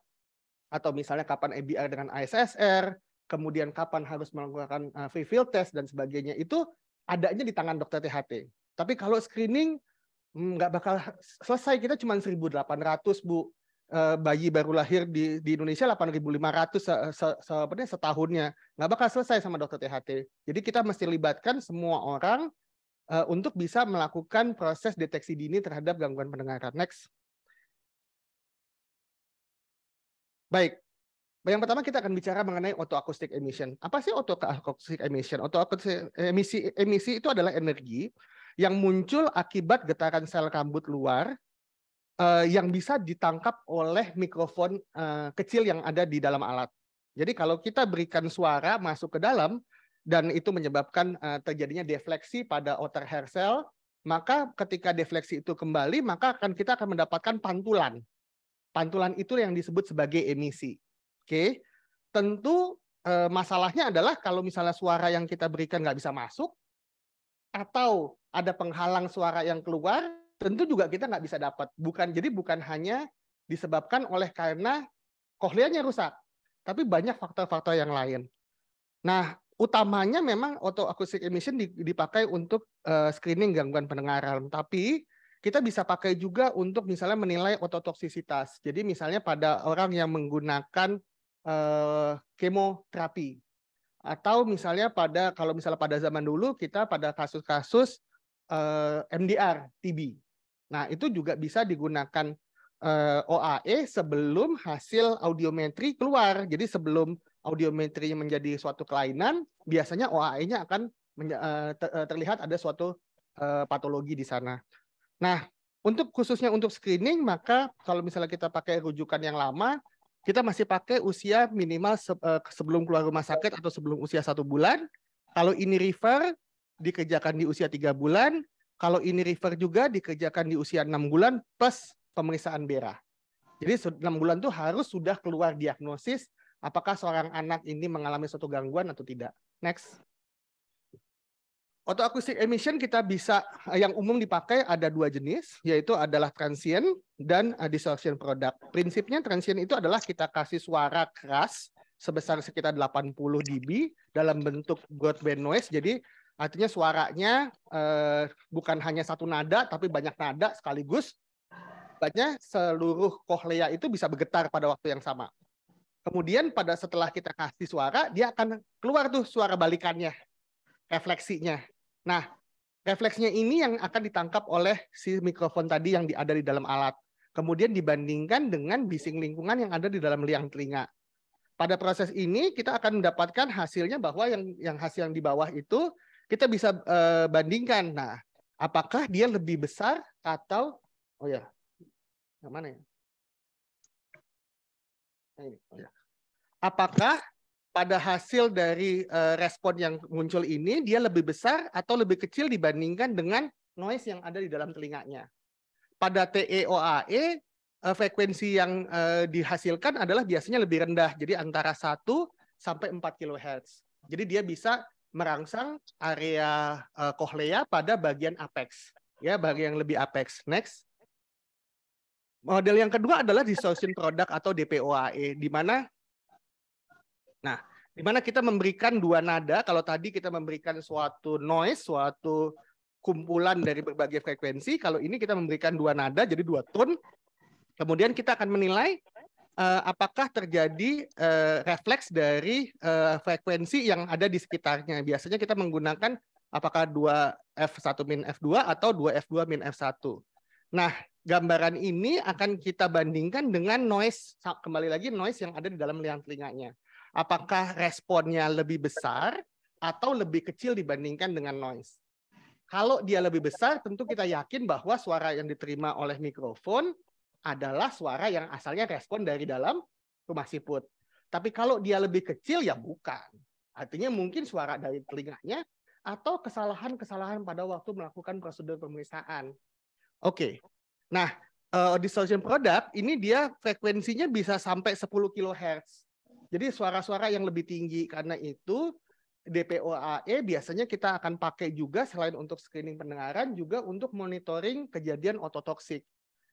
atau misalnya kapan EBR dengan ASSR, kemudian kapan harus melakukan field test dan sebagainya, itu adanya di tangan dokter THT. Tapi kalau screening nggak bakal selesai, kita cuma 1.800 Bu. Bayi baru lahir di Indonesia 8.500 setahunnya, nggak bakal selesai sama dokter THT. Jadi kita mesti libatkan semua orang untuk bisa melakukan proses deteksi dini terhadap gangguan pendengaran. Next. Baik, yang pertama kita akan bicara mengenai autoacoustic emission. Apa sih autoacoustic emission? Autoacoustic emisi itu adalah energi yang muncul akibat getaran sel rambut luar yang bisa ditangkap oleh mikrofon kecil yang ada di dalam alat. Jadi kalau kita berikan suara masuk ke dalam dan itu menyebabkan terjadinya defleksi pada outer hair cell, maka ketika defleksi itu kembali, maka kita akan mendapatkan pantulan. Pantulan itu yang disebut sebagai emisi. Oke, tentu masalahnya adalah kalau misalnya suara yang kita berikan nggak bisa masuk, atau ada penghalang suara yang keluar, tentu juga kita nggak bisa dapat. Jadi bukan hanya disebabkan oleh karena kokleanya rusak, tapi banyak faktor-faktor yang lain. Nah, utamanya memang autoacoustic emission dipakai untuk screening gangguan pendengaran, tapi kita bisa pakai juga untuk misalnya menilai ototoksisitas. Jadi misalnya pada orang yang menggunakan kemoterapi, atau misalnya kalau misalnya pada zaman dulu kita pada kasus-kasus MDR TB. Nah, itu juga bisa digunakan OAE sebelum hasil audiometri keluar. Jadi sebelum audiometrinya menjadi suatu kelainan, biasanya OAE-nya akan terlihat ada suatu patologi di sana. Nah, khususnya untuk screening, maka kalau misalnya kita pakai rujukan yang lama, kita masih pakai usia minimal sebelum keluar rumah sakit atau sebelum usia 1 bulan. Kalau ini refer, dikerjakan di usia 3 bulan. Kalau ini refer juga dikerjakan di usia 6 bulan plus pemeriksaan BERA. Jadi 6 bulan tuh harus sudah keluar diagnosis apakah seorang anak ini mengalami suatu gangguan atau tidak. Next. Autoacoustic emission kita bisa, yang umum dipakai ada 2 jenis, yaitu adalah transient dan distortion product. Prinsipnya transient itu adalah kita kasih suara keras sebesar sekitar 80 dB dalam bentuk broadband noise. Jadi artinya suaranya bukan hanya satu nada, tapi banyak nada sekaligus. Banyak seluruh kohlea itu bisa bergetar pada waktu yang sama. Kemudian setelah kita kasih suara, dia akan keluar tuh suara balikannya, refleksinya. Nah, refleksnya ini yang akan ditangkap oleh si mikrofon tadi yang ada di dalam alat. Kemudian dibandingkan dengan bising lingkungan yang ada di dalam liang telinga. Pada proses ini kita akan mendapatkan hasilnya bahwa yang hasil yang di bawah itu kita bisa bandingkan. Nah, apakah dia lebih besar atau yang mana ya? Apakah pada hasil dari respon yang muncul ini dia lebih besar atau lebih kecil dibandingkan dengan noise yang ada di dalam telinganya. Pada TEOAE frekuensi yang dihasilkan adalah biasanya lebih rendah, jadi antara 1 sampai 4 kHz. Jadi dia bisa merangsang area kohlea pada bagian apex, ya, bagian yang lebih apex. Next. Model yang kedua adalah distortion product atau DPOAE, di mana kita memberikan 2 nada. Kalau tadi kita memberikan suatu noise, suatu kumpulan dari berbagai frekuensi. Kalau ini kita memberikan 2 nada, jadi 2 tone. Kemudian kita akan menilai apakah terjadi refleks dari frekuensi yang ada di sekitarnya. Biasanya kita menggunakan apakah 2F1 min F2 atau 2F2 min F1. Nah, gambaran ini akan kita bandingkan dengan noise, kembali lagi noise yang ada di dalam liang telinganya. Apakah responnya lebih besar atau lebih kecil dibandingkan dengan noise. Kalau dia lebih besar, tentu kita yakin bahwa suara yang diterima oleh mikrofon adalah suara yang asalnya respon dari dalam rumah siput. Tapi kalau dia lebih kecil, ya bukan. Artinya mungkin suara dari telinganya atau kesalahan-kesalahan pada waktu melakukan prosedur pemeriksaan. Oke. Nah, distortion product ini dia frekuensinya bisa sampai 10 kHz. Jadi suara-suara yang lebih tinggi. Karena itu DPOAE biasanya kita akan pakai juga selain untuk screening pendengaran juga untuk monitoring kejadian ototoksik.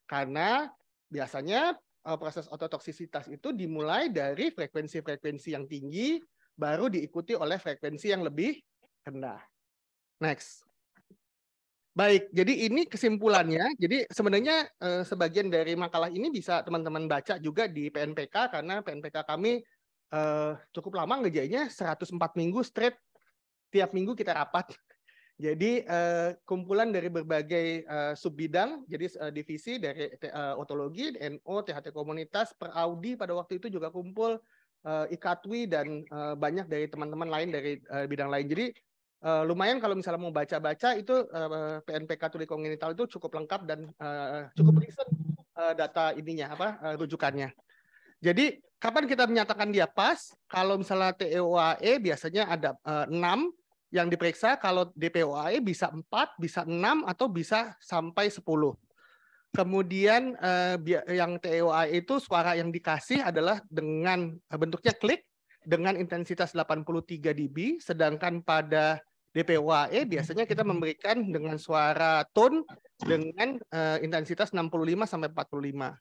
Karena biasanya proses ototoksisitas itu dimulai dari frekuensi-frekuensi yang tinggi baru diikuti oleh frekuensi yang lebih rendah. Next. Baik, jadi ini kesimpulannya. Jadi sebenarnya sebagian dari makalah ini bisa teman-teman baca juga di PNPK karena PNPK kami cukup lama ngerjainnya 104 minggu straight, tiap minggu kita rapat. Jadi kumpulan dari berbagai subbidang, jadi divisi dari otologi, NO, THT komunitas, per-audi pada waktu itu juga kumpul, IKATWI dan banyak dari teman-teman lain dari bidang lain. Jadi lumayan kalau misalnya mau baca-baca itu PNPK Tuli Kongenital itu cukup lengkap dan cukup recent data ininya rujukannya. Jadi kapan kita menyatakan dia pas? Kalau misalnya TEOAE biasanya ada 6 yang diperiksa, kalau DPOAE bisa 4, bisa 6 atau bisa sampai 10. Kemudian yang TEOAE itu suara yang dikasih adalah dengan bentuknya klik dengan intensitas 83 dB, sedangkan pada DPOAE biasanya kita memberikan dengan suara tone dengan intensitas 65 sampai 45.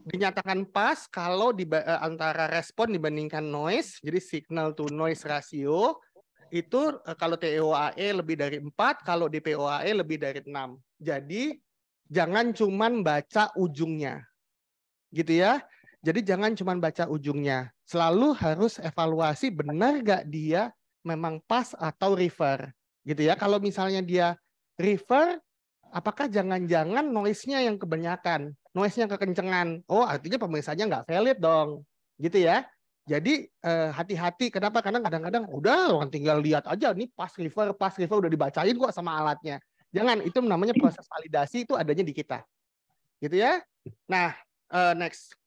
Dinyatakan pas kalau antara respon dibandingkan noise, jadi signal to noise ratio itu kalau TEOAE lebih dari 4, kalau DPOAE lebih dari 6. Jadi jangan cuman baca ujungnya. Gitu ya. Jadi jangan cuman baca ujungnya. Selalu harus evaluasi benar gak dia memang pas atau refer. Gitu ya. Kalau misalnya dia refer, apakah jangan-jangan noise-nya yang kebanyakan, noise-nya kekencengan. Oh, artinya pemeriksaannya nggak valid dong. Gitu ya. Jadi hati-hati. Kenapa? Karena kadang-kadang udah orang tinggal lihat aja nih pas refer udah dibacain kok sama alatnya. Jangan, itu namanya proses validasi itu adanya di kita. Gitu ya. Nah, next.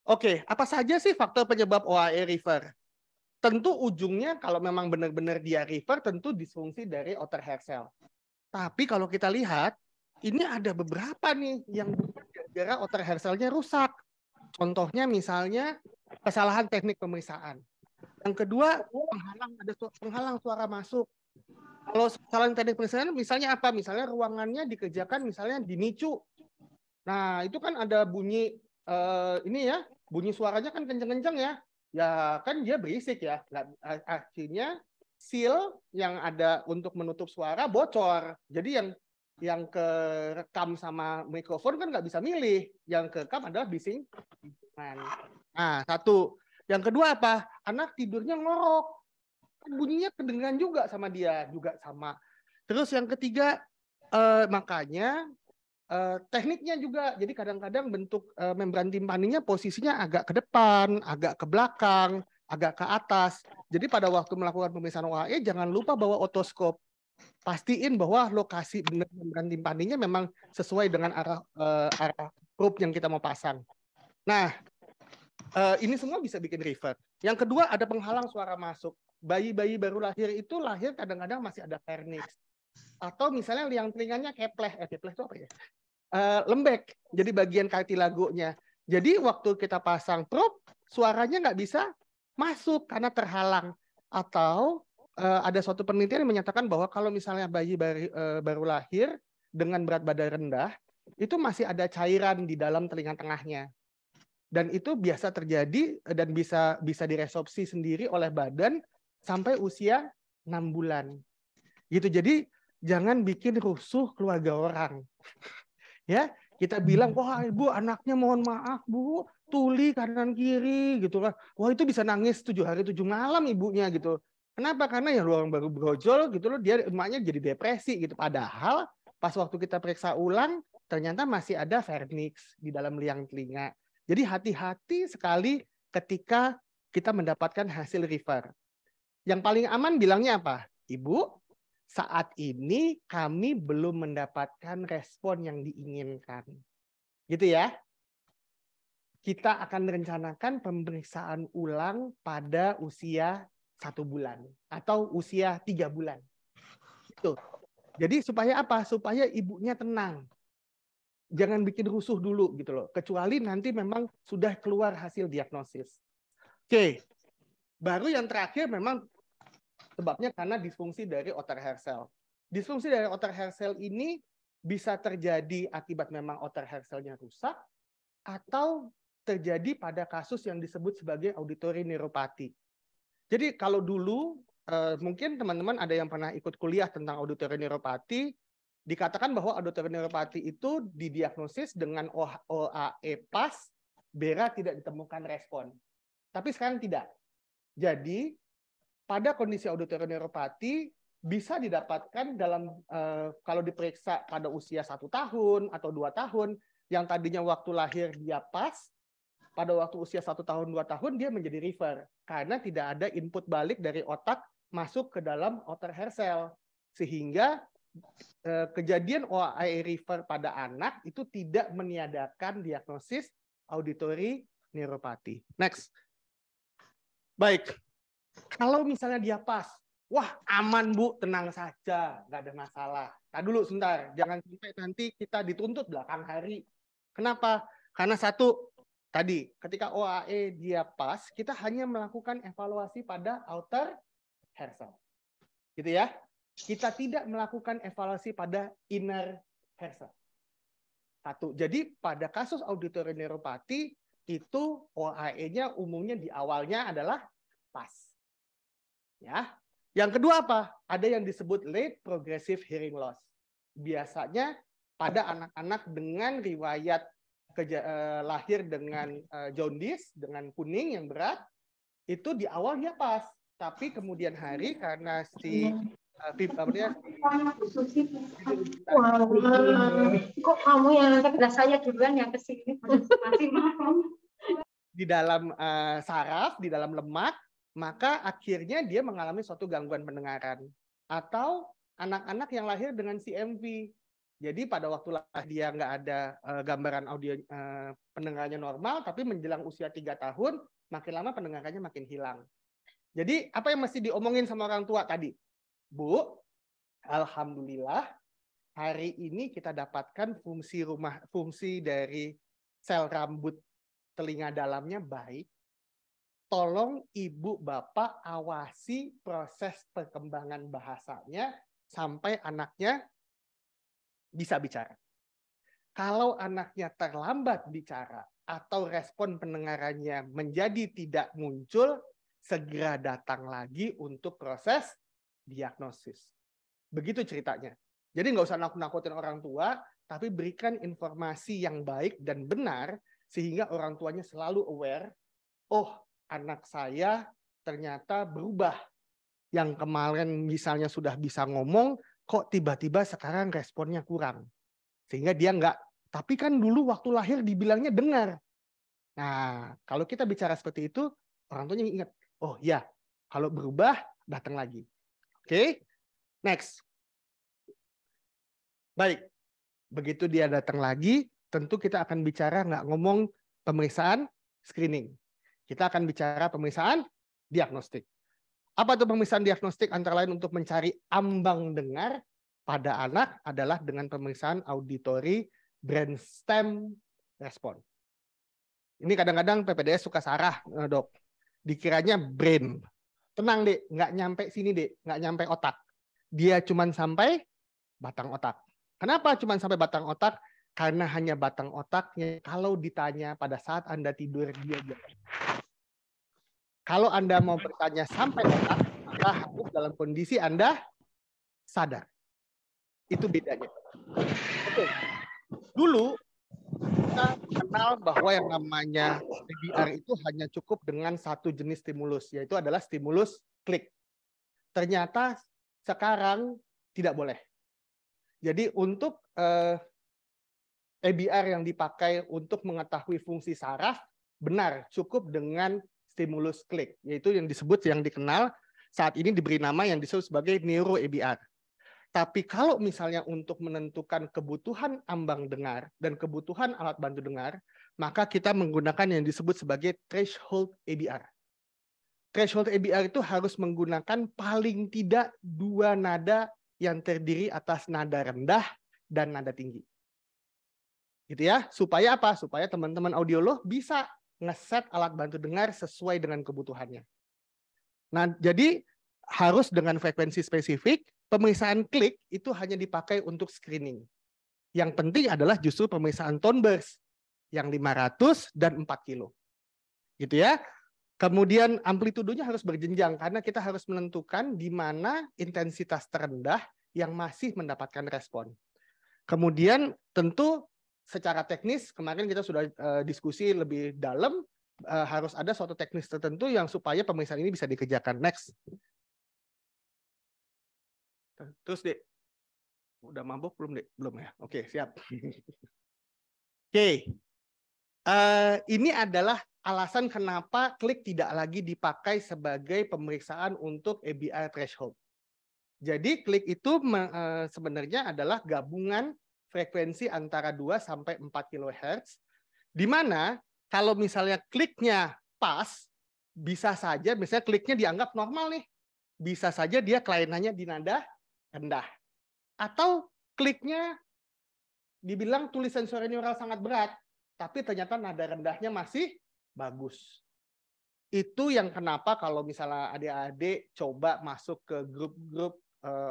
Oke, apa saja sih faktor penyebab OAE refer? Tentu ujungnya kalau memang benar-benar dia refer tentu disfungsi dari outer hair cell. Tapi kalau kita lihat, ini ada beberapa nih yang gara otak hair cell-nya rusak. Contohnya misalnya kesalahan teknik pemeriksaan. Yang kedua, penghalang suara masuk. Kalau kesalahan teknik pemeriksaan misalnya apa? Misalnya ruangannya dikerjakan misalnya di NICU. Nah, itu kan ada bunyi ini ya, bunyi suaranya kan kenceng-kenceng ya. Ya kan dia berisik ya. Akhirnya seal yang ada untuk menutup suara bocor. Jadi yang kerekam sama mikrofon kan nggak bisa milih. Yang kerekam adalah bising. Nah, satu. Yang kedua apa? Anak tidurnya ngorok. Bunyinya kedengeran juga sama dia. Juga sama. Terus yang ketiga, makanya tekniknya juga. Jadi kadang-kadang bentuk membran timpaninya posisinya agak ke depan, agak ke belakang, agak ke atas. Jadi pada waktu melakukan pemeriksaan OAE, jangan lupa bawa otoskop. Pastiin bahwa lokasi benar membran timpaninya memang sesuai dengan arah probe yang kita mau pasang. Nah, ini semua bisa bikin revert. Yang kedua ada penghalang suara masuk. Bayi-bayi baru lahir itu lahir kadang-kadang masih ada vernix. Atau misalnya liang telinganya kepleh. Kepleh itu apa ya? Lembek. Jadi bagian kartilagonya. Jadi waktu kita pasang probe, suaranya nggak bisa masuk karena terhalang. Atau ada suatu penelitian yang menyatakan bahwa kalau misalnya bayi baru lahir dengan berat badan rendah, itu masih ada cairan di dalam telinga tengahnya. Dan itu biasa terjadi dan bisa diresorpsi sendiri oleh badan sampai usia 6 bulan. Gitu. Jadi jangan bikin rusuh keluarga orang. Ya, kita bilang, wah ibu anaknya mohon maaf bu, tuli kanan kiri gitu kan. Wah itu bisa nangis 7 hari 7 malam ibunya gitu. Kenapa? Karena ya orang baru brojol gitu loh, dia emaknya jadi depresi gitu. Padahal pas waktu kita periksa ulang ternyata masih ada vernix di dalam liang telinga. Jadi hati-hati sekali ketika kita mendapatkan hasil refer. Yang paling aman bilangnya apa? Ibu, saat ini kami belum mendapatkan respon yang diinginkan. Gitu ya. Kita akan merencanakan pemeriksaan ulang pada usia 1 bulan atau usia 3 bulan. Gitu. Jadi supaya apa? Supaya ibunya tenang. Jangan bikin rusuh dulu gitu loh. Kecuali nanti memang sudah keluar hasil diagnosis. Oke. Baru yang terakhir memang sebabnya karena disfungsi dari outer hair cell. Disfungsi dari outer hair cell ini bisa terjadi akibat memang outer hair cell-nya rusak atau terjadi pada kasus yang disebut sebagai auditory neuropathy. Jadi kalau dulu mungkin teman-teman ada yang pernah ikut kuliah tentang auditory neuropathy, dikatakan bahwa auditory neuropathy itu didiagnosis dengan OAE pas, BERA tidak ditemukan respon. Tapi sekarang tidak. Jadi pada kondisi auditory neuropathy bisa didapatkan dalam kalau diperiksa pada usia 1 tahun atau 2 tahun, yang tadinya waktu lahir dia pas, pada waktu usia 1 tahun 2 tahun dia menjadi refer karena tidak ada input balik dari otak masuk ke dalam outer hair cell, sehingga kejadian OAE refer pada anak itu tidak meniadakan diagnosis auditory neuropathy. Next. Baik. Kalau misalnya dia pas, wah aman bu, tenang saja, nggak ada masalah. Nah dulu sebentar, jangan sampai nanti kita dituntut belakang hari. Kenapa? Karena satu, tadi ketika OAE dia pas, kita hanya melakukan evaluasi pada outer hair cell. Gitu ya. Kita tidak melakukan evaluasi pada inner hair cell. Satu. Jadi pada kasus auditory neuropathy itu OAE-nya umumnya di awalnya adalah pas. Ya. Yang kedua apa? Ada yang disebut late progressive hearing loss. Biasanya pada anak-anak dengan riwayat lahir dengan jaundice, dengan kuning yang berat, itu di awalnya pas. Tapi kemudian hari karena si kok kamu yang angkat saya duluan yang kesini di dalam saraf, di dalam lemak, maka akhirnya dia mengalami suatu gangguan pendengaran. Atau anak-anak yang lahir dengan CMV, jadi pada waktu lahir dia nggak ada gambaran audio pendengarannya normal, tapi menjelang usia 3 tahun makin lama pendengarannya makin hilang. Jadi apa yang mesti diomongin sama orang tua tadi? Bu, alhamdulillah hari ini kita dapatkan fungsi dari sel rambut telinga dalamnya baik, tolong ibu bapak awasi proses perkembangan bahasanya sampai anaknya bisa bicara. Kalau anaknya terlambat bicara atau respon pendengarannya menjadi tidak muncul, segera datang lagi untuk proses diagnosis. Begitu ceritanya. Jadi nggak usah nakut-nakutin orang tua, tapi berikan informasi yang baik dan benar sehingga orang tuanya selalu aware, oh anak saya ternyata berubah. Yang kemarin misalnya sudah bisa ngomong, kok tiba-tiba sekarang responnya kurang. Sehingga dia nggak, tapi kan dulu waktu lahir dibilangnya dengar. Nah, kalau kita bicara seperti itu, orang tuanya ingat, oh ya, kalau berubah, datang lagi. Oke, next. Baik, begitu dia datang lagi, tentu kita akan bicara nggak ngomong pemeriksaan screening. Kita akan bicara pemeriksaan diagnostik. Apa itu pemeriksaan diagnostik? Antara lain untuk mencari ambang dengar pada anak adalah dengan pemeriksaan auditory brainstem respon. Ini kadang-kadang PPDS suka salah, dok. Dikiranya brain. Tenang, dek, nggak nyampe sini, dek, nggak nyampe otak. Dia cuma sampai batang otak. Kenapa cuma sampai batang otak? Karena hanya batang otaknya. Kalau ditanya pada saat Anda tidur, dia jawab. Kalau Anda mau bertanya sampai otak, maka harus dalam kondisi Anda sadar. Itu bedanya. Oke. Dulu kita kenal bahwa yang namanya EBR itu hanya cukup dengan satu jenis stimulus, yaitu adalah stimulus klik. Ternyata sekarang tidak boleh. Jadi untuk EBR yang dipakai untuk mengetahui fungsi saraf, benar cukup dengan stimulus klik, yaitu yang disebut, yang dikenal saat ini diberi nama yang disebut sebagai neuro EBR. Tapi kalau misalnya untuk menentukan kebutuhan ambang dengar dan kebutuhan alat bantu dengar, maka kita menggunakan yang disebut sebagai threshold EBR. Threshold EBR itu harus menggunakan paling tidak 2 nada yang terdiri atas nada rendah dan nada tinggi. Gitu ya. Supaya apa? Supaya teman-teman audiolog bisa ngeset alat bantu dengar sesuai dengan kebutuhannya. Nah, jadi harus dengan frekuensi spesifik. Pemeriksaan klik itu hanya dipakai untuk screening. Yang penting adalah justru pemeriksaan tone burst yang 500 dan 4 kilo. Gitu ya. Kemudian amplitudenya harus berjenjang karena kita harus menentukan di mana intensitas terendah yang masih mendapatkan respon. Kemudian tentu secara teknis kemarin kita sudah diskusi lebih dalam, harus ada suatu teknis tertentu yang supaya pemeriksaan ini bisa dikerjakan. Next. Terus Dek, udah mabuk belum Dek? Belum ya? Oke, siap. Oke, ini adalah alasan kenapa klik tidak lagi dipakai sebagai pemeriksaan untuk EBR threshold. Jadi klik itu sebenarnya adalah gabungan frekuensi antara 2 sampai 4 kHz, di mana kalau misalnya kliknya pas, bisa saja misalnya kliknya dianggap normal nih, bisa saja dia kelainannya di nada rendah. Atau kliknya dibilang tulisan sensorineural sangat berat, tapi ternyata nada rendahnya masih bagus. Itu yang kenapa kalau misalnya adik-adik coba masuk ke grup-grup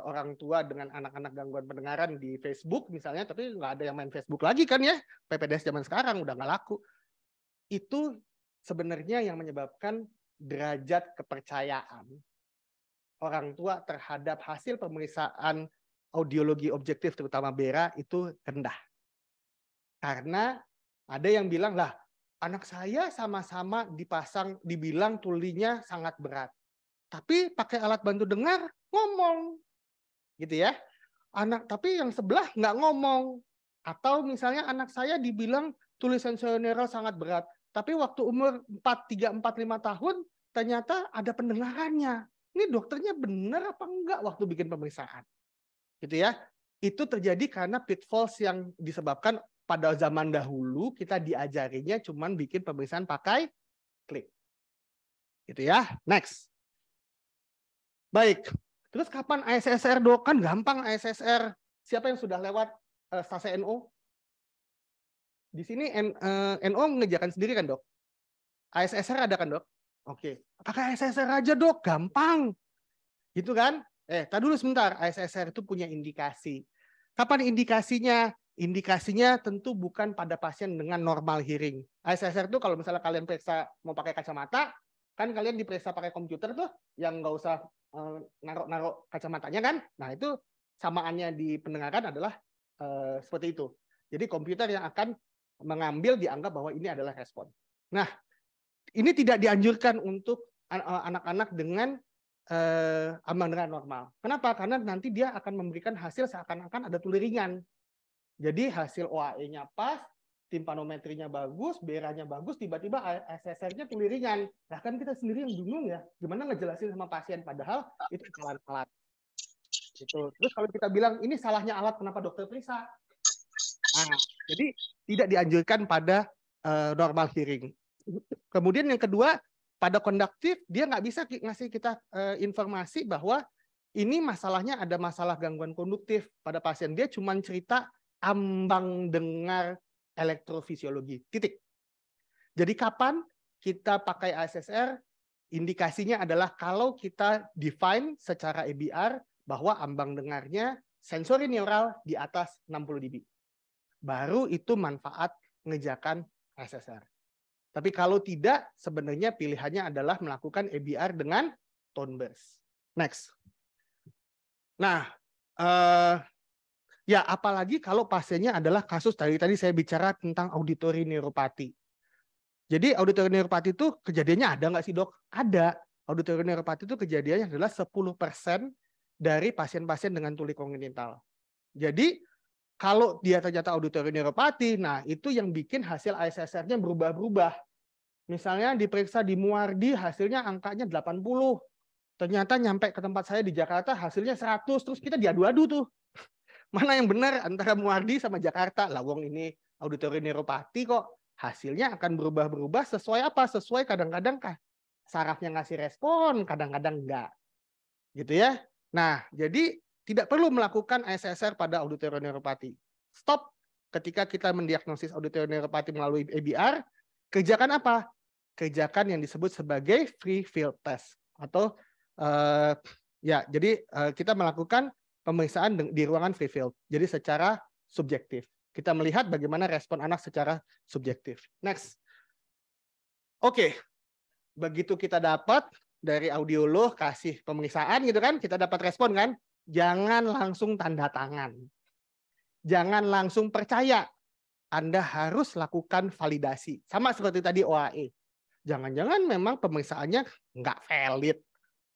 orang tua dengan anak-anak gangguan pendengaran di Facebook misalnya, tapi nggak ada yang main Facebook lagi kan ya, PPDS zaman sekarang udah nggak laku. Itu sebenarnya yang menyebabkan derajat kepercayaan orang tua terhadap hasil pemeriksaan audiologi objektif terutama BERA itu rendah. Karena ada yang bilang, lah anak saya sama-sama dibilang tulinya sangat berat. Tapi pakai alat bantu dengar ngomong. Gitu ya. Tapi yang sebelah nggak ngomong. Atau misalnya anak saya dibilang tulisan sensorineural sangat berat. Tapi waktu umur 3, 4, 5 tahun ternyata ada pendengarannya. Ini dokternya benar apa enggak waktu bikin pemeriksaan? Gitu ya. Itu terjadi karena pitfalls yang disebabkan pada zaman dahulu kita diajarinya cuman bikin pemeriksaan pakai klik. Gitu ya. Next. Baik. Terus kapan ASSR, Dok? Kan gampang ASSR. Siapa yang sudah lewat stase NO? Di sini NO mengerjakan sendiri kan, Dok? ASSR ada kan, Dok? Oke. Pakai ASSR aja, Dok. Gampang. Gitu kan? Tadi dulu sebentar. ASSR itu punya indikasi. Kapan indikasinya? Indikasinya tentu bukan pada pasien dengan normal hearing. ASSR itu kalau misalnya kalian periksa mau pakai kacamata, kan kalian diperiksa pakai komputer tuh, yang nggak usah naruh kacamatanya kan. Nah, itu samaannya di pendengaran adalah seperti itu. Jadi komputer yang akan mengambil dianggap bahwa ini adalah respon. Nah, ini tidak dianjurkan untuk anak-anak dengan ambang dengar normal. Kenapa? Karena nanti dia akan memberikan hasil seakan-akan ada tuli ringan. Jadi hasil OAE-nya pas, timpanometrinya bagus, BRA-nya bagus, tiba-tiba SSR-nya tuli ringan. Nah, kan kita sendiri yang bingung ya, gimana ngejelasin sama pasien, padahal itu kesalahan alat. Gitu. Terus kalau kita bilang, ini salahnya alat, kenapa dokter periksa? Nah, jadi tidak dianjurkan pada normal hearing. Kemudian yang kedua, pada konduktif, dia nggak bisa ngasih kita informasi bahwa ini masalahnya ada masalah gangguan konduktif pada pasien. Dia cuma cerita ambang dengar elektrofisiologi, titik. Jadi kapan kita pakai ASSR, indikasinya adalah kalau kita define secara EBR bahwa ambang dengarnya sensori neural di atas 60 dB. Baru itu manfaat ngejakan ASSR. Tapi kalau tidak, sebenarnya pilihannya adalah melakukan EBR dengan tone burst. Next. Nah, ya apalagi kalau pasiennya adalah kasus tadi saya bicara tentang auditory neuropati. Jadi auditory neuropati itu kejadiannya ada nggak sih, Dok? Ada. Auditory neuropati itu kejadiannya adalah 10% dari pasien-pasien dengan tuli kongenital. Jadi kalau dia ternyata auditory neuropati, nah itu yang bikin hasil ASSR-nya berubah-ubah. Misalnya diperiksa di Muardi hasilnya angkanya 80. Ternyata nyampe ke tempat saya di Jakarta hasilnya 100, terus kita diadu-adu tuh. Mana yang benar antara Muardi sama Jakarta? Lah wong ini auditory neuropati kok. Hasilnya akan berubah-berubah sesuai apa? Sesuai kadang-kadang sarafnya ngasih respon, kadang-kadang enggak. Gitu ya. Nah, jadi tidak perlu melakukan ASSR pada auditory neuropati. Stop ketika kita mendiagnosis auditory neuropati melalui EBR, kerjakan apa? Kerjakan yang disebut sebagai free field test atau jadi kita melakukan pemeriksaan di ruangan free field. Jadi secara subjektif. Kita melihat bagaimana respon anak secara subjektif. Next. Oke. Begitu kita dapat dari audiolog kasih pemeriksaan gitu kan, kita dapat respon kan? Jangan langsung tanda tangan. Jangan langsung percaya. Anda harus lakukan validasi. Sama seperti tadi OAE. Jangan-jangan memang pemeriksaannya nggak valid.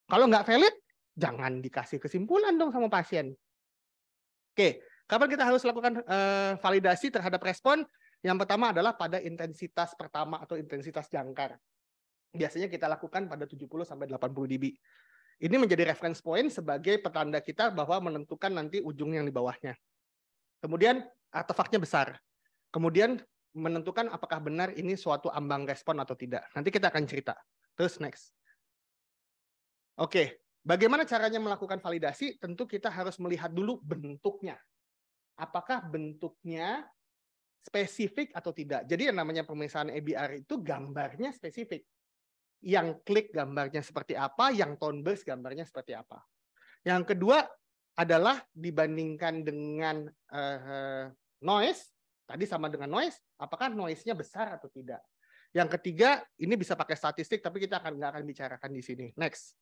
Kalau nggak valid, jangan dikasih kesimpulan dong sama pasien. Oke, kapan kita harus lakukan validasi terhadap respon? Yang pertama adalah pada intensitas pertama atau intensitas jangkar. Biasanya kita lakukan pada 70-80 dB. Ini menjadi reference point sebagai petanda kita bahwa menentukan nanti ujung yang di bawahnya. Kemudian artefaknya besar. Kemudian menentukan apakah benar ini suatu ambang respon atau tidak. Nanti kita akan cerita. Terus next. Oke, bagaimana caranya melakukan validasi? Tentu kita harus melihat dulu bentuknya. Apakah bentuknya spesifik atau tidak. Jadi yang namanya pemeriksaan EBR itu gambarnya spesifik. Yang klik gambarnya seperti apa, yang tone burst gambarnya seperti apa. Yang kedua adalah dibandingkan dengan noise, tadi sama dengan noise, apakah noise-nya besar atau tidak. Yang ketiga, ini bisa pakai statistik, tapi kita nggak akan bicarakan di sini. Next.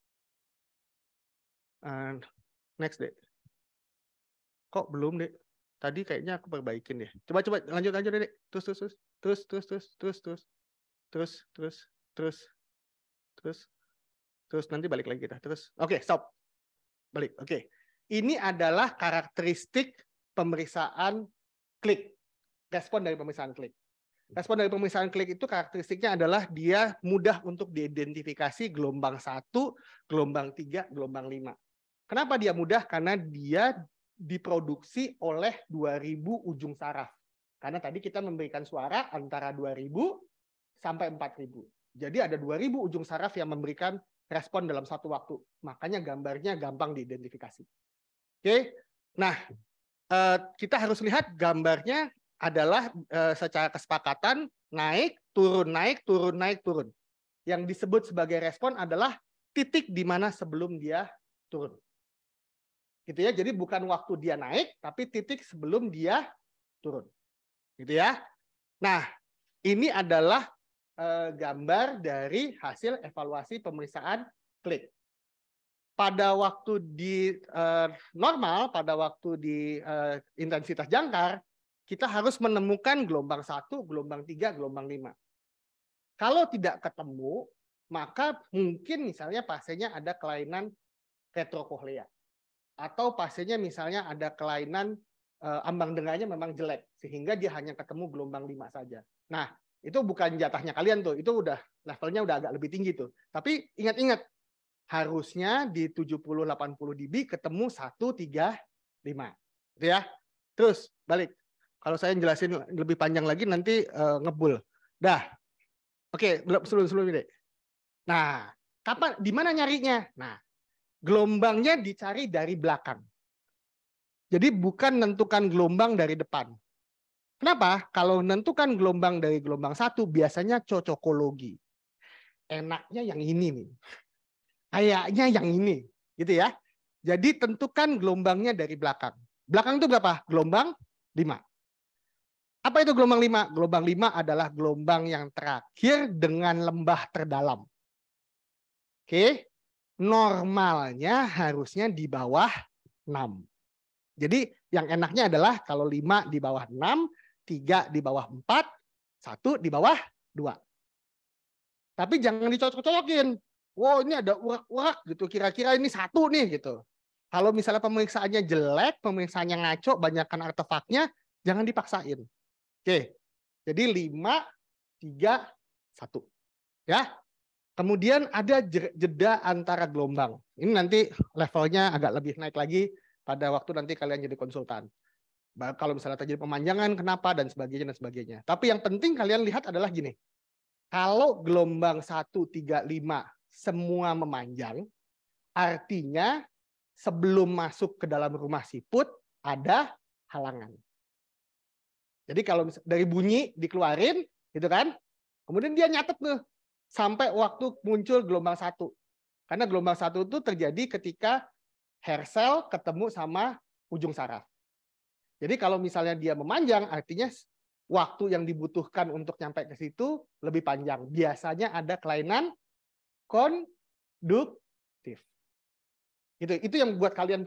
Next, Dek. Kok belum, Dek? Tadi kayaknya aku perbaikin deh. Coba lanjut Dek. Terus nanti balik lagi kita. Terus. Oke, stop. Balik. Oke. Ini adalah karakteristik pemeriksaan klik. Respon dari pemeriksaan klik. Respon dari pemeriksaan klik itu karakteristiknya adalah dia mudah untuk diidentifikasi gelombang 1, gelombang 3, gelombang 5. Kenapa dia mudah? Karena dia diproduksi oleh 2000 ujung saraf. Karena tadi kita memberikan suara antara 2000 sampai 4000. Jadi ada 2000 ujung saraf yang memberikan respon dalam satu waktu. Makanya gambarnya gampang diidentifikasi. Oke. Nah, kita harus lihat gambarnya adalah secara kesepakatan naik, turun, naik, turun, naik, turun. Yang disebut sebagai respon adalah titik di mana sebelum dia turun. Gitu ya. Jadi bukan waktu dia naik, tapi titik sebelum dia turun. Gitu ya. Nah, ini adalah gambar dari hasil evaluasi pemeriksaan klik. Pada waktu di normal, pada waktu di intensitas jangkar, kita harus menemukan gelombang 1, gelombang 3, gelombang 5. Kalau tidak ketemu, maka mungkin misalnya pasiennya ada kelainan retrokohlea. Atau pasiennya misalnya ada kelainan ambang dengarnya memang jelek, sehingga dia hanya ketemu gelombang 5 saja. Nah, itu bukan jatahnya kalian tuh, itu udah levelnya udah agak lebih tinggi tuh. Tapi ingat-ingat, harusnya di 70-80 dB ketemu 1, 3, 5. Gitu ya. Terus, balik. Kalau saya jelasin lebih panjang lagi, nanti ngebul. Dah. Oke, sebelum ini. Nah, kapan, di mana nyarinya? Nah, gelombangnya dicari dari belakang. Jadi bukan menentukan gelombang dari depan. Kenapa? Kalau menentukan gelombang dari gelombang 1, biasanya cocokologi. Enaknya yang ini nih. Kayaknya yang ini. Gitu ya. Jadi tentukan gelombangnya dari belakang. Belakang itu berapa? Gelombang 5. Apa itu gelombang 5? Gelombang 5 adalah gelombang yang terakhir dengan lembah terdalam. Oke. Normalnya harusnya di bawah 6. Jadi yang enaknya adalah kalau 5 di bawah 6, 3 di bawah 4, 1 di bawah 2. Tapi jangan dicocok-cocokin. Wow, ini ada urak-urak gitu. Kira-kira ini 1 nih gitu. Kalau misalnya pemeriksaannya jelek, pemeriksaannya ngaco, banyakkan artefaknya, jangan dipaksain. Oke. Jadi 5, 3, 1. Ya. Kemudian ada jeda antara gelombang. Ini nanti levelnya agak lebih naik lagi pada waktu nanti kalian jadi konsultan. Kalau misalnya terjadi pemanjangan, kenapa, dan sebagainya, dan sebagainya. Tapi yang penting kalian lihat adalah gini. Kalau gelombang 1, 3, 5 semua memanjang, artinya sebelum masuk ke dalam rumah siput, ada halangan. Jadi kalau dari bunyi dikeluarin, gitu kan, kemudian dia nyatet tuh, sampai waktu muncul gelombang 1. Karena gelombang 1 itu terjadi ketika hair cell ketemu sama ujung saraf. Jadi kalau misalnya dia memanjang, artinya waktu yang dibutuhkan untuk nyampe ke situ lebih panjang. Biasanya ada kelainan konduktif. Itu yang buat kalian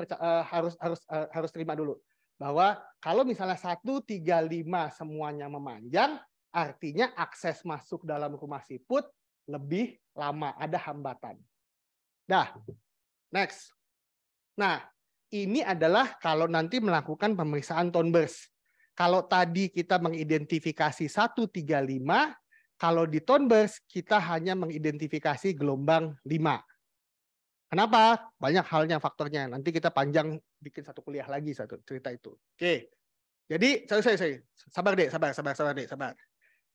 harus terima dulu. Bahwa kalau misalnya 1, 3, 5 semuanya memanjang, artinya akses masuk dalam rumah siput lebih lama, ada hambatan. Dah, next. Nah, ini adalah kalau nanti melakukan pemeriksaan tone burst. Kalau tadi kita mengidentifikasi 1, 3, 5, kalau di tone burst kita hanya mengidentifikasi gelombang 5. Kenapa? Banyak halnya faktornya. Nanti kita panjang bikin satu kuliah lagi satu cerita itu. Oke. Jadi, sabar Dek, sabar.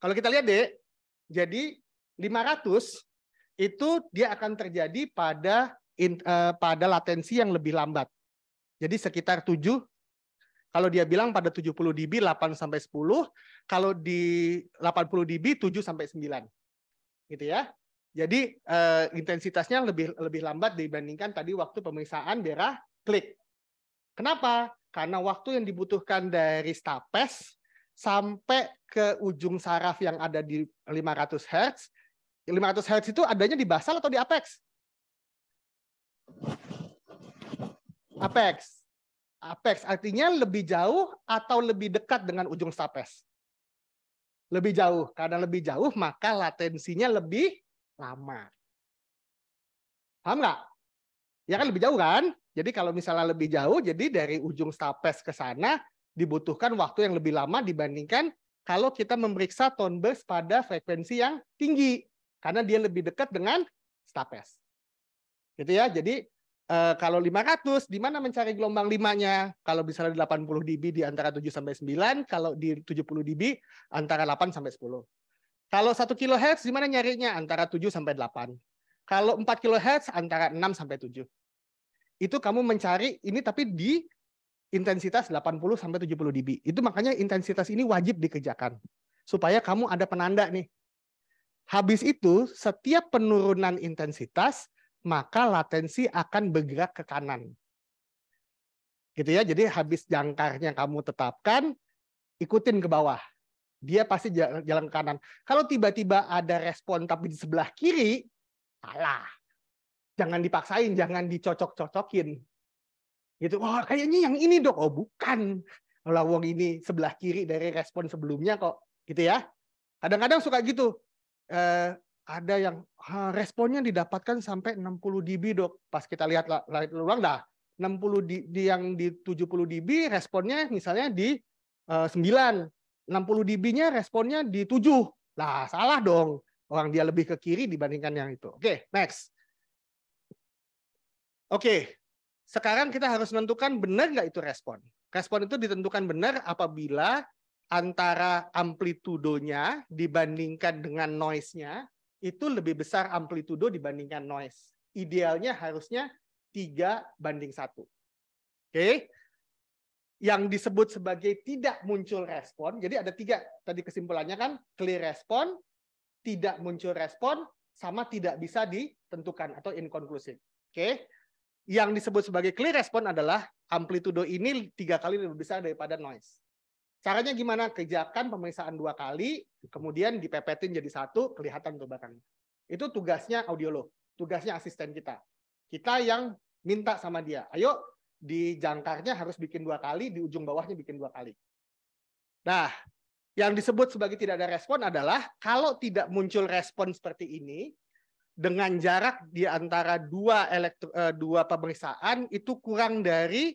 Kalau kita lihat Dek, jadi 500 itu dia akan terjadi pada latensi yang lebih lambat. Jadi sekitar 7. Kalau dia bilang pada 70 dB 8 sampai 10, kalau di 80 dB 7 sampai 9. Gitu ya. Jadi intensitasnya lebih lambat dibandingkan tadi waktu pemeriksaan darah klik. Kenapa? Karena waktu yang dibutuhkan dari stapes sampai ke ujung saraf yang ada di 500 Hz. 500 Hz itu adanya di basal atau di apex? Apex. Apex artinya lebih jauh atau lebih dekat dengan ujung stapes? Lebih jauh. Karena lebih jauh maka latensinya lebih lama. Paham nggak? Ya kan lebih jauh kan? Jadi kalau misalnya lebih jauh, jadi dari ujung stapes ke sana dibutuhkan waktu yang lebih lama dibandingkan kalau kita memeriksa tone burst pada frekuensi yang tinggi. Karena dia lebih dekat dengan stapes. Gitu ya. Jadi kalau 500, di mana mencari gelombang 5-nya? Kalau misalnya di 80 dB di antara 7 sampai 9, kalau di 70 dB antara 8 sampai 10. Kalau 1 kHz di mana nyarinya? Antara 7 sampai 8. Kalau 4 kHz antara 6 sampai 7. Itu kamu mencari ini tapi di intensitas 80 sampai 70 dB. Itu makanya intensitas ini wajib dikerjakan supaya kamu ada penanda nih. Habis itu setiap penurunan intensitas maka latensi akan bergerak ke kanan. Gitu ya. Jadi habis jangkarnya kamu tetapkan, ikutin ke bawah. Dia pasti jalan ke kanan. Kalau tiba-tiba ada respon tapi di sebelah kiri, salah. Jangan dipaksain, jangan dicocok-cocokin. Gitu. Oh, kayaknya yang ini, Dok. Oh, bukan. Lawang ini sebelah kiri dari respon sebelumnya kok. Gitu ya. Kadang-kadang suka gitu. Ada yang responnya didapatkan sampai 60 dB, Dok. Pas kita lihat ulang dah 60 yang di 70 dB responnya misalnya di 9. 60 dB-nya responnya di 7. Lah, salah dong. Orang dia lebih ke kiri dibandingkan yang itu. Oke, next. Oke. Sekarang kita harus menentukan benar nggak itu respon. Respon itu ditentukan benar apabila antara amplitudonya dibandingkan dengan noise-nya itu lebih besar amplitudo dibandingkan noise. Idealnya harusnya 3:1. Oke. Yang disebut sebagai tidak muncul respon, jadi ada 3 tadi kesimpulannya kan, clear respon, tidak muncul respon, sama tidak bisa ditentukan atau inconclusive. Oke. Yang disebut sebagai clear respon adalah amplitudo ini 3 kali lebih besar daripada noise. Caranya gimana? Kerjakan pemeriksaan 2 kali, kemudian dipepetin jadi 1, kelihatan tuh belakangnya. Itu tugasnya audiolog, tugasnya asisten kita. Kita yang minta sama dia, ayo di jangkarnya harus bikin 2 kali, di ujung bawahnya bikin 2 kali. Nah, yang disebut sebagai tidak ada respon adalah kalau tidak muncul respon seperti ini, dengan jarak di antara dua pemeriksaan itu kurang dari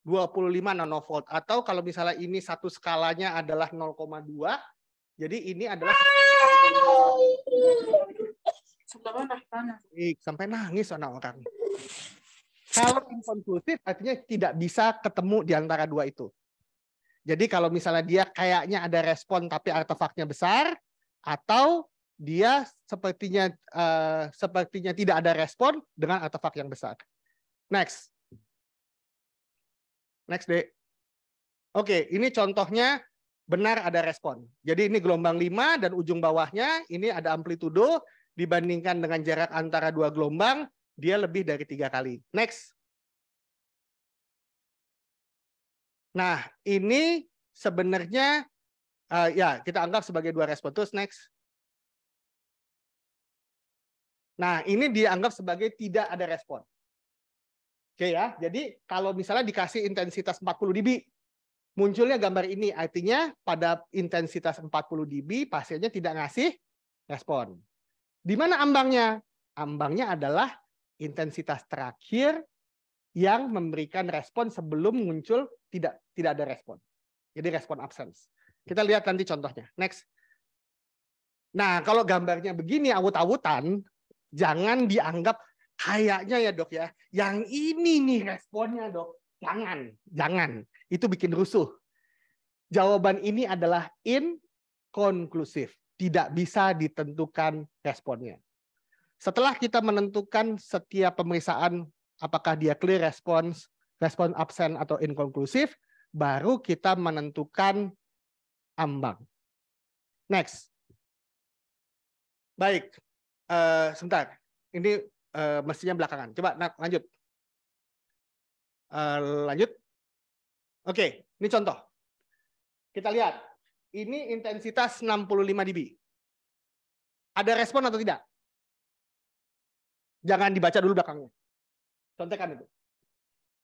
25 nanovolt. Atau kalau misalnya ini satu skalanya adalah 0,2, jadi ini adalah sampai nangis anak orang. Kalau inconclusive artinya tidak bisa ketemu di antara 2 itu. Jadi kalau misalnya dia kayaknya ada respon tapi artefaknya besar, atau dia sepertinya tidak ada respon dengan artefak yang besar. Next. Next, Dek. Oke, ini contohnya benar ada respon. Jadi ini gelombang 5 dan ujung bawahnya ini ada amplitudo dibandingkan dengan jarak antara 2 gelombang, dia lebih dari 3 kali. Next. Nah, ini sebenarnya ya kita anggap sebagai 2 respon. Terus next. Nah, ini dianggap sebagai tidak ada respon. Oke ya, jadi kalau misalnya dikasih intensitas 40 dB, munculnya gambar ini, artinya pada intensitas 40 dB pasiennya tidak ngasih respon. Di mana ambangnya? Ambangnya adalah intensitas terakhir yang memberikan respon sebelum muncul tidak ada respon. Jadi respon absence. Kita lihat nanti contohnya. Next. Nah, kalau gambarnya begini awut-awutan, jangan dianggap kayaknya ya dok ya, yang ini nih responnya dok. Jangan. Itu bikin rusuh. Jawaban ini adalah inconclusive. Tidak bisa ditentukan responnya. Setelah kita menentukan setiap pemeriksaan apakah dia clear response, respon absent atau inconclusive, baru kita menentukan ambang. Next. Baik. Sebentar. Ini mestinya belakangan. Coba lanjut. Lanjut. Oke, ini contoh. Kita lihat. Ini intensitas 65 dB. Ada respon atau tidak? Jangan dibaca dulu belakangnya. Contekan itu.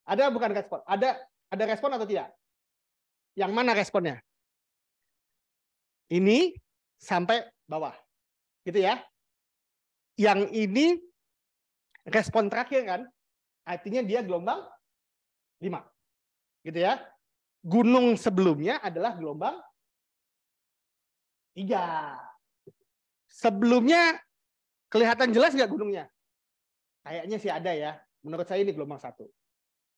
Ada bukan respon? Ada respon atau tidak? Yang mana responnya? Ini sampai bawah. Gitu ya. Yang ini respon terakhir kan? Artinya dia gelombang 5. Gitu ya. Gunung sebelumnya adalah gelombang 3. Sebelumnya kelihatan jelas nggak gunungnya? Kayaknya sih ada ya. Menurut saya ini gelombang 1.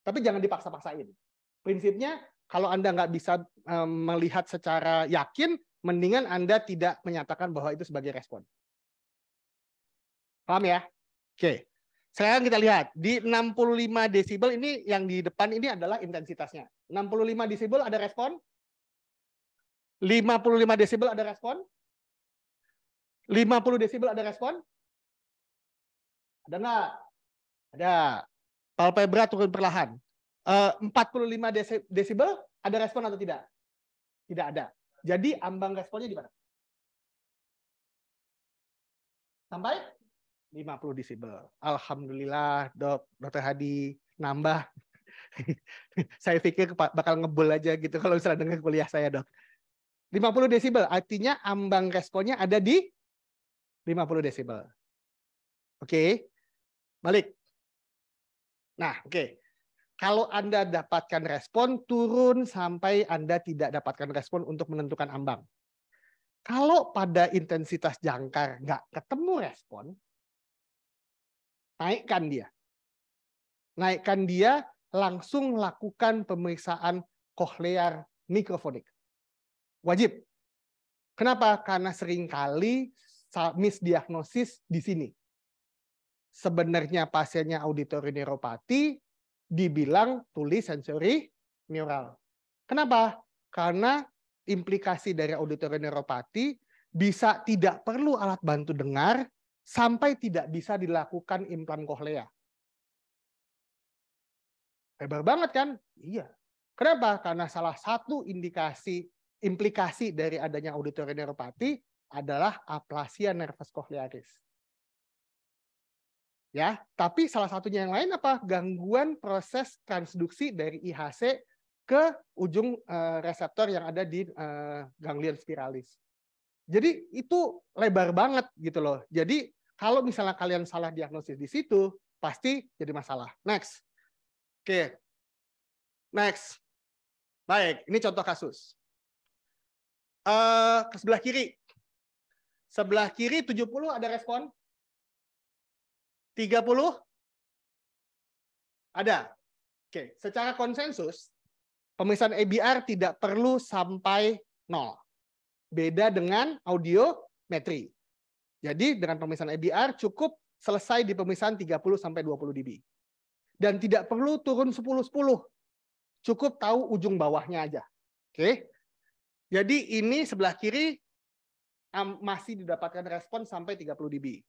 Tapi jangan dipaksa-paksain. Prinsipnya kalau Anda nggak bisa melihat secara yakin, mendingan Anda tidak menyatakan bahwa itu sebagai respon. Paham ya? Oke. Sekarang kita lihat. Di 65 desibel ini yang di depan ini adalah intensitasnya. 65 desibel ada respon? 55 desibel ada respon? 50 desibel ada respon? Ada nggak? Ada. Palpebra turun perlahan. 45 desibel ada respon atau tidak? Tidak ada. Jadi ambang responnya di mana? Sampai 50 desibel. Alhamdulillah, Dokter Hadi nambah. Saya pikir bakal ngebul aja gitu kalau misalnya dengar kuliah saya, Dok. 50 desibel artinya ambang responnya ada di 50 desibel. Oke. Balik. Nah, oke. Kalau Anda dapatkan respon, turun sampai Anda tidak dapatkan respon untuk menentukan ambang. Kalau pada intensitas jangkar nggak ketemu respon, naikkan dia. Naikkan dia, langsung lakukan pemeriksaan cochlear mikrofonik. Wajib. Kenapa? Karena seringkali misdiagnosis di sini. Sebenarnya pasiennya auditory neuropati, dibilang tuli sensori neural. Kenapa? Karena implikasi dari auditory neuropati bisa tidak perlu alat bantu dengar sampai tidak bisa dilakukan implan kohlea. Hebat banget kan? Iya. Kenapa? Karena salah satu implikasi dari adanya auditory neuropati adalah aplasia nervus cochlearis. Ya, tapi salah satunya yang lain apa? Gangguan proses transduksi dari IHC ke ujung reseptor yang ada di ganglion spiralis. Jadi itu lebar banget gitu loh. Jadi kalau misalnya kalian salah diagnosis di situ, pasti jadi masalah. Next. Oke. Next. Baik, ini contoh kasus. Ke sebelah kiri. Sebelah kiri 70 ada respon? 30? Ada. Oke, secara konsensus, pemeriksaan ABR tidak perlu sampai 0. Beda dengan audiometri. Jadi dengan pemeriksaan ABR cukup selesai di pemeriksaan 30 sampai 20 dB. Dan tidak perlu turun 10-10. Cukup tahu ujung bawahnya aja. Oke. Jadi ini sebelah kiri masih didapatkan respon sampai 30 dB.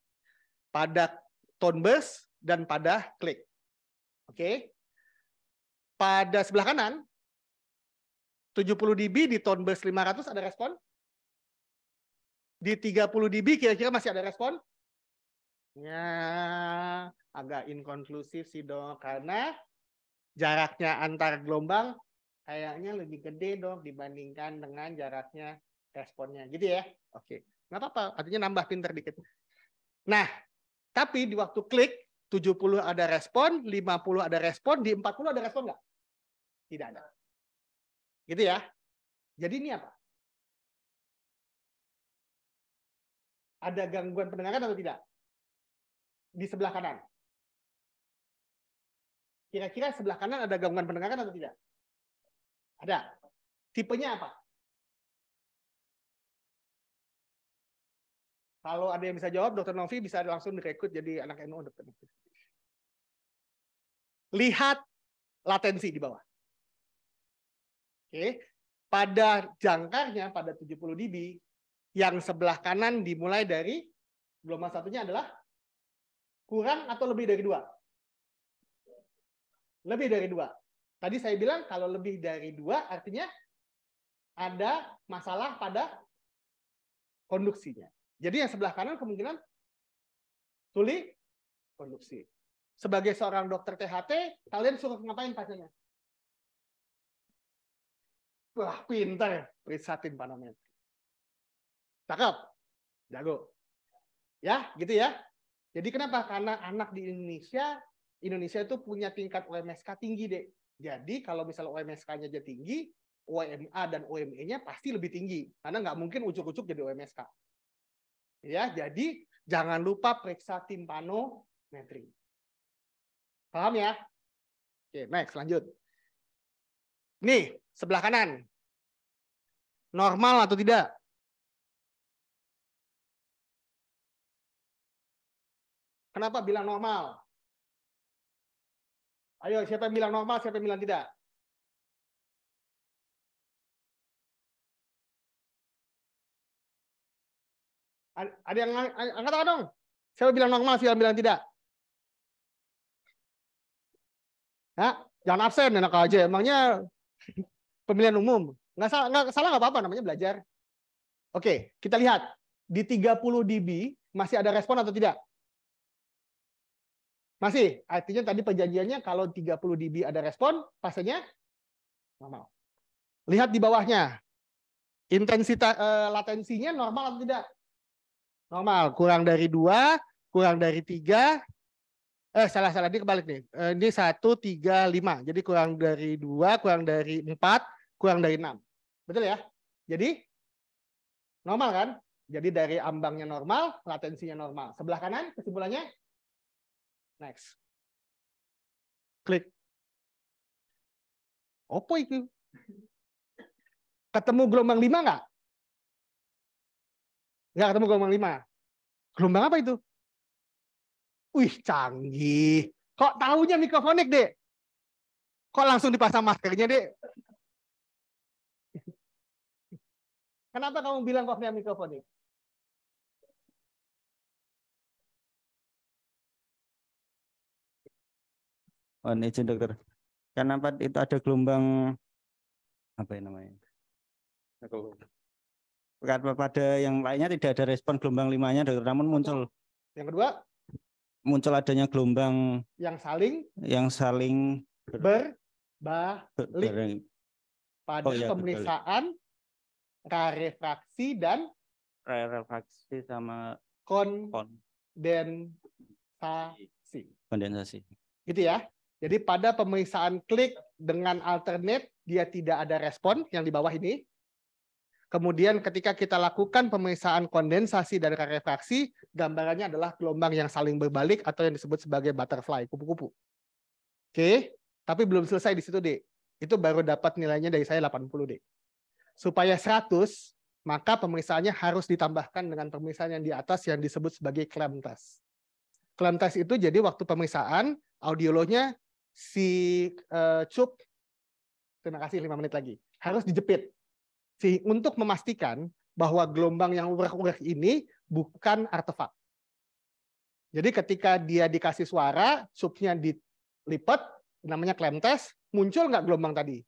Pada tone burst dan pada klik. Oke. Pada sebelah kanan 70 dB di tone burst 500 ada respon? Di 30 dB kira-kira masih ada respon? Ya, agak inkonklusif sih dong, karena jaraknya antar gelombang kayaknya lebih gede dong dibandingkan dengan jaraknya responnya. Gitu ya? Oke. Nggak apa-apa, artinya nambah pinter dikit. Nah, tapi di waktu klik 70 ada respon, 50 ada respon, di 40 ada respon nggak? Tidak ada. Gitu ya. Jadi ini apa? Ada gangguan pendengaran atau tidak? Di sebelah kanan. Kira-kira sebelah kanan ada gangguan pendengaran atau tidak? Ada. Tipenya apa? Kalau ada yang bisa jawab, Dr. Novi bisa langsung direkrut jadi anak NU. Lihat latensi di bawah. Oke. Pada jangkarnya, pada 70 dB, yang sebelah kanan dimulai dari gelombang satunya adalah kurang atau lebih dari 2? Lebih dari 2. Tadi saya bilang kalau lebih dari 2 artinya ada masalah pada konduksinya. Jadi yang sebelah kanan kemungkinan tuli konduksi. Sebagai seorang dokter THT, kalian suruh ngapain pasiennya? Wah, pintar ya, perisatin panometri. Cakep, jago. Ya, gitu ya. Jadi kenapa? Karena anak di Indonesia itu punya tingkat UMSK tinggi, Dek. Jadi kalau misalnya UMSK-nya aja tinggi, OMA dan OME-nya pasti lebih tinggi. Karena nggak mungkin ujuk-ujuk jadi UMSK. Ya, jadi jangan lupa periksa timpanometri. Paham ya? Oke, next, lanjut. Nih, sebelah kanan. Normal atau tidak? Kenapa bilang normal? Ayo, siapa yang bilang normal, siapa yang bilang tidak? Ada yang angkat tangan dong? Siapa bilang normal, siapa bilang tidak? Hah? Jangan absen, enak aja. Emangnya pemilihan umum. Nggak salah nggak apa-apa, namanya belajar. Oke, kita lihat. Di 30 dB masih ada respon atau tidak? Masih. Artinya tadi perjanjiannya kalau 30 dB ada respon, fasenya normal. Lihat di bawahnya. Intensitas latensinya normal atau tidak? Normal. Kurang dari 2, kurang dari 3. Salah ini kebalik nih. Ini 1, 3, 5. Jadi kurang dari 2, kurang dari 4, kurang dari 6. Betul ya? Jadi normal kan? Jadi dari ambangnya normal, latensinya normal. Sebelah kanan kesimpulannya? Next. Klik. Apa itu? Ketemu gelombang 5 nggak? Nggak ketemu gelombang 5. Gelombang apa itu? Wih, canggih. Kok tahunya mikrofonik, Dek? Kok langsung dipasang maskernya, Dek? Kenapa kamu bilang koknea mikrofonik? Oh, izin dokter. Kenapa itu ada gelombang apa ya namanya? Karena pada yang lainnya tidak ada respon gelombang 5-nya, dokter. Namun muncul. Yang kedua? Muncul adanya gelombang yang saling berbalik pada pemeriksaan rarefraksi dan refraksi sama kondensasi. Gitu ya. Jadi pada pemeriksaan klik dengan alternate dia tidak ada respon yang di bawah ini. Kemudian ketika kita lakukan pemeriksaan kondensasi dan rarefraksi, gambarannya adalah gelombang yang saling berbalik atau yang disebut sebagai butterfly, kupu-kupu. Oke, tapi belum selesai di situ, Dek. Itu baru dapat nilainya dari saya 80, Dek. Supaya 100, maka pemeriksaannya harus ditambahkan dengan pemeriksaan yang di atas yang disebut sebagai clamp test. Clamp test itu jadi waktu pemeriksaan, audiolognya si cup, terima kasih 5 menit lagi, harus dijepit. Untuk memastikan bahwa gelombang yang urak-urak ini bukan artefak. Jadi ketika dia dikasih suara, cupnya dilipat, namanya clamp test, muncul nggak gelombang tadi?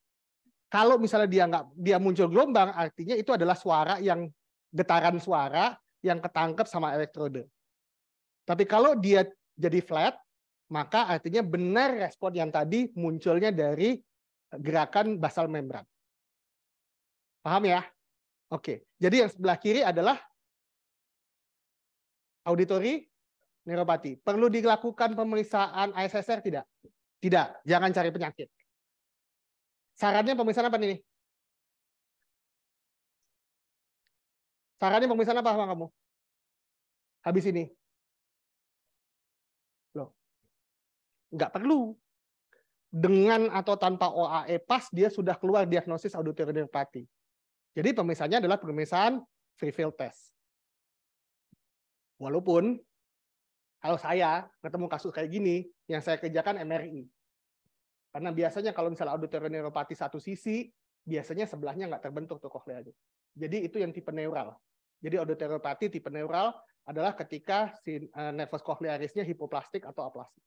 Kalau misalnya dia muncul gelombang, artinya itu adalah suara yang getaran suara yang ketangkep sama elektrode. Tapi kalau dia jadi flat, maka artinya benar respon yang tadi munculnya dari gerakan basal membran. Paham ya? Oke. Jadi yang sebelah kiri adalah auditory neuropati. Perlu dilakukan pemeriksaan ASSR tidak? Tidak. Jangan cari penyakit. Sarannya pemeriksaan apa nih? Sarannya pemeriksaan apa sama kamu? Habis ini. Loh. Nggak perlu. Dengan atau tanpa OAE pas, dia sudah keluar diagnosis auditory neuropati. Jadi pemeriksaannya adalah pemeriksaan free field test. Walaupun kalau saya ketemu kasus kayak gini, yang saya kerjakan MRI. Karena biasanya kalau misalnya auditory neuropati satu sisi, biasanya sebelahnya nggak terbentuk tuh kokleanya. Jadi itu yang tipe neural. Jadi auditory neuropati tipe neural adalah ketika si nervus cochlearisnya hipoplastik atau aplastik.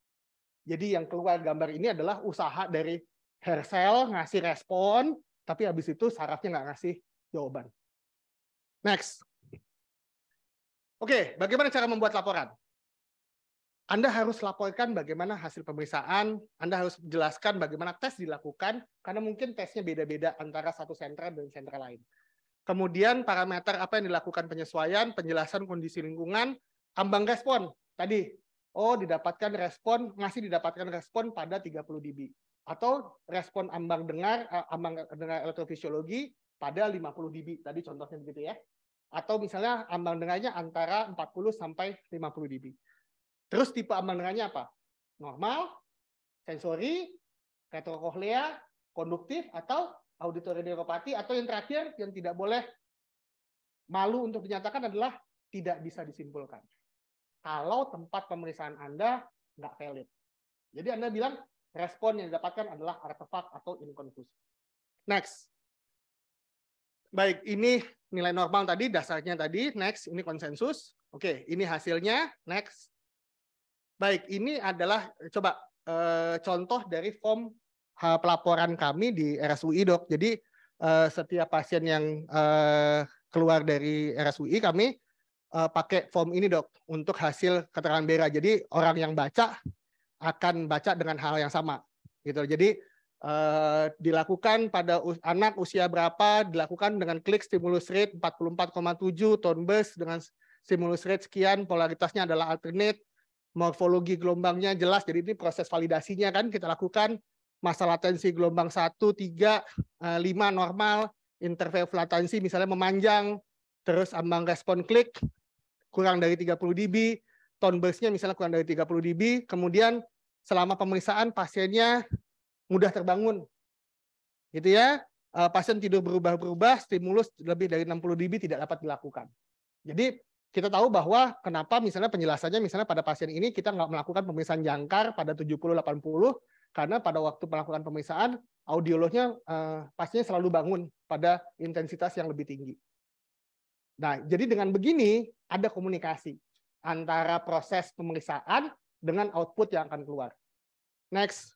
Jadi yang keluar gambar ini adalah usaha dari hair cell ngasih respon, tapi habis itu sarafnya nggak ngasih jawaban. Next. Oke, bagaimana cara membuat laporan? Anda harus laporkan bagaimana hasil pemeriksaan, Anda harus jelaskan bagaimana tes dilakukan, karena mungkin tesnya beda-beda antara satu sentra dan sentra lain. Kemudian parameter apa yang dilakukan penyesuaian, penjelasan kondisi lingkungan, ambang respon. Tadi, didapatkan respon, masih didapatkan respon pada 30 dB. Atau respon ambang dengar elektrofisiologi pada 50 dB. Tadi contohnya begitu ya. Atau misalnya ambang dengarnya antara 40 sampai 50 dB. Terus tipe ambang dengarnya apa? Normal, sensori, retrocochlea, konduktif, atau auditory neuropati, atau yang terakhir yang tidak boleh malu untuk dinyatakan adalah tidak bisa disimpulkan. Kalau tempat pemeriksaan Anda nggak valid. Jadi Anda bilang respon yang didapatkan adalah artefak atau inkonklusif. Next. Baik, ini nilai normal tadi, dasarnya tadi, next, ini konsensus. Oke, ini hasilnya, next. Baik, ini adalah coba contoh dari form pelaporan kami di RSUI, Dok. Jadi setiap pasien yang keluar dari RSUI kami pakai form ini, Dok, untuk hasil keterangan BERA. Jadi orang yang baca akan baca dengan hal yang sama, gitu. Jadi dilakukan pada anak usia berapa, dilakukan dengan klik stimulus rate 44,7, tone burst dengan stimulus rate sekian, polaritasnya adalah alternate, morfologi gelombangnya jelas, jadi ini proses validasinya kan kita lakukan, masa latensi gelombang 1, 3, 5 normal, interval latensi misalnya memanjang, terus ambang respon klik kurang dari 30 dB, tone burst-nya misalnya kurang dari 30 dB, kemudian selama pemeriksaan pasiennya mudah terbangun, gitu ya. Pasien tidur berubah-berubah, stimulus lebih dari 60 dB tidak dapat dilakukan. Jadi kita tahu bahwa kenapa misalnya penjelasannya misalnya pada pasien ini kita nggak melakukan pemeriksaan jangkar pada 70-80 karena pada waktu melakukan pemeriksaan audiolognya pasiennya selalu bangun pada intensitas yang lebih tinggi. Nah, jadi dengan begini ada komunikasi antara proses pemeriksaan dengan output yang akan keluar. Next.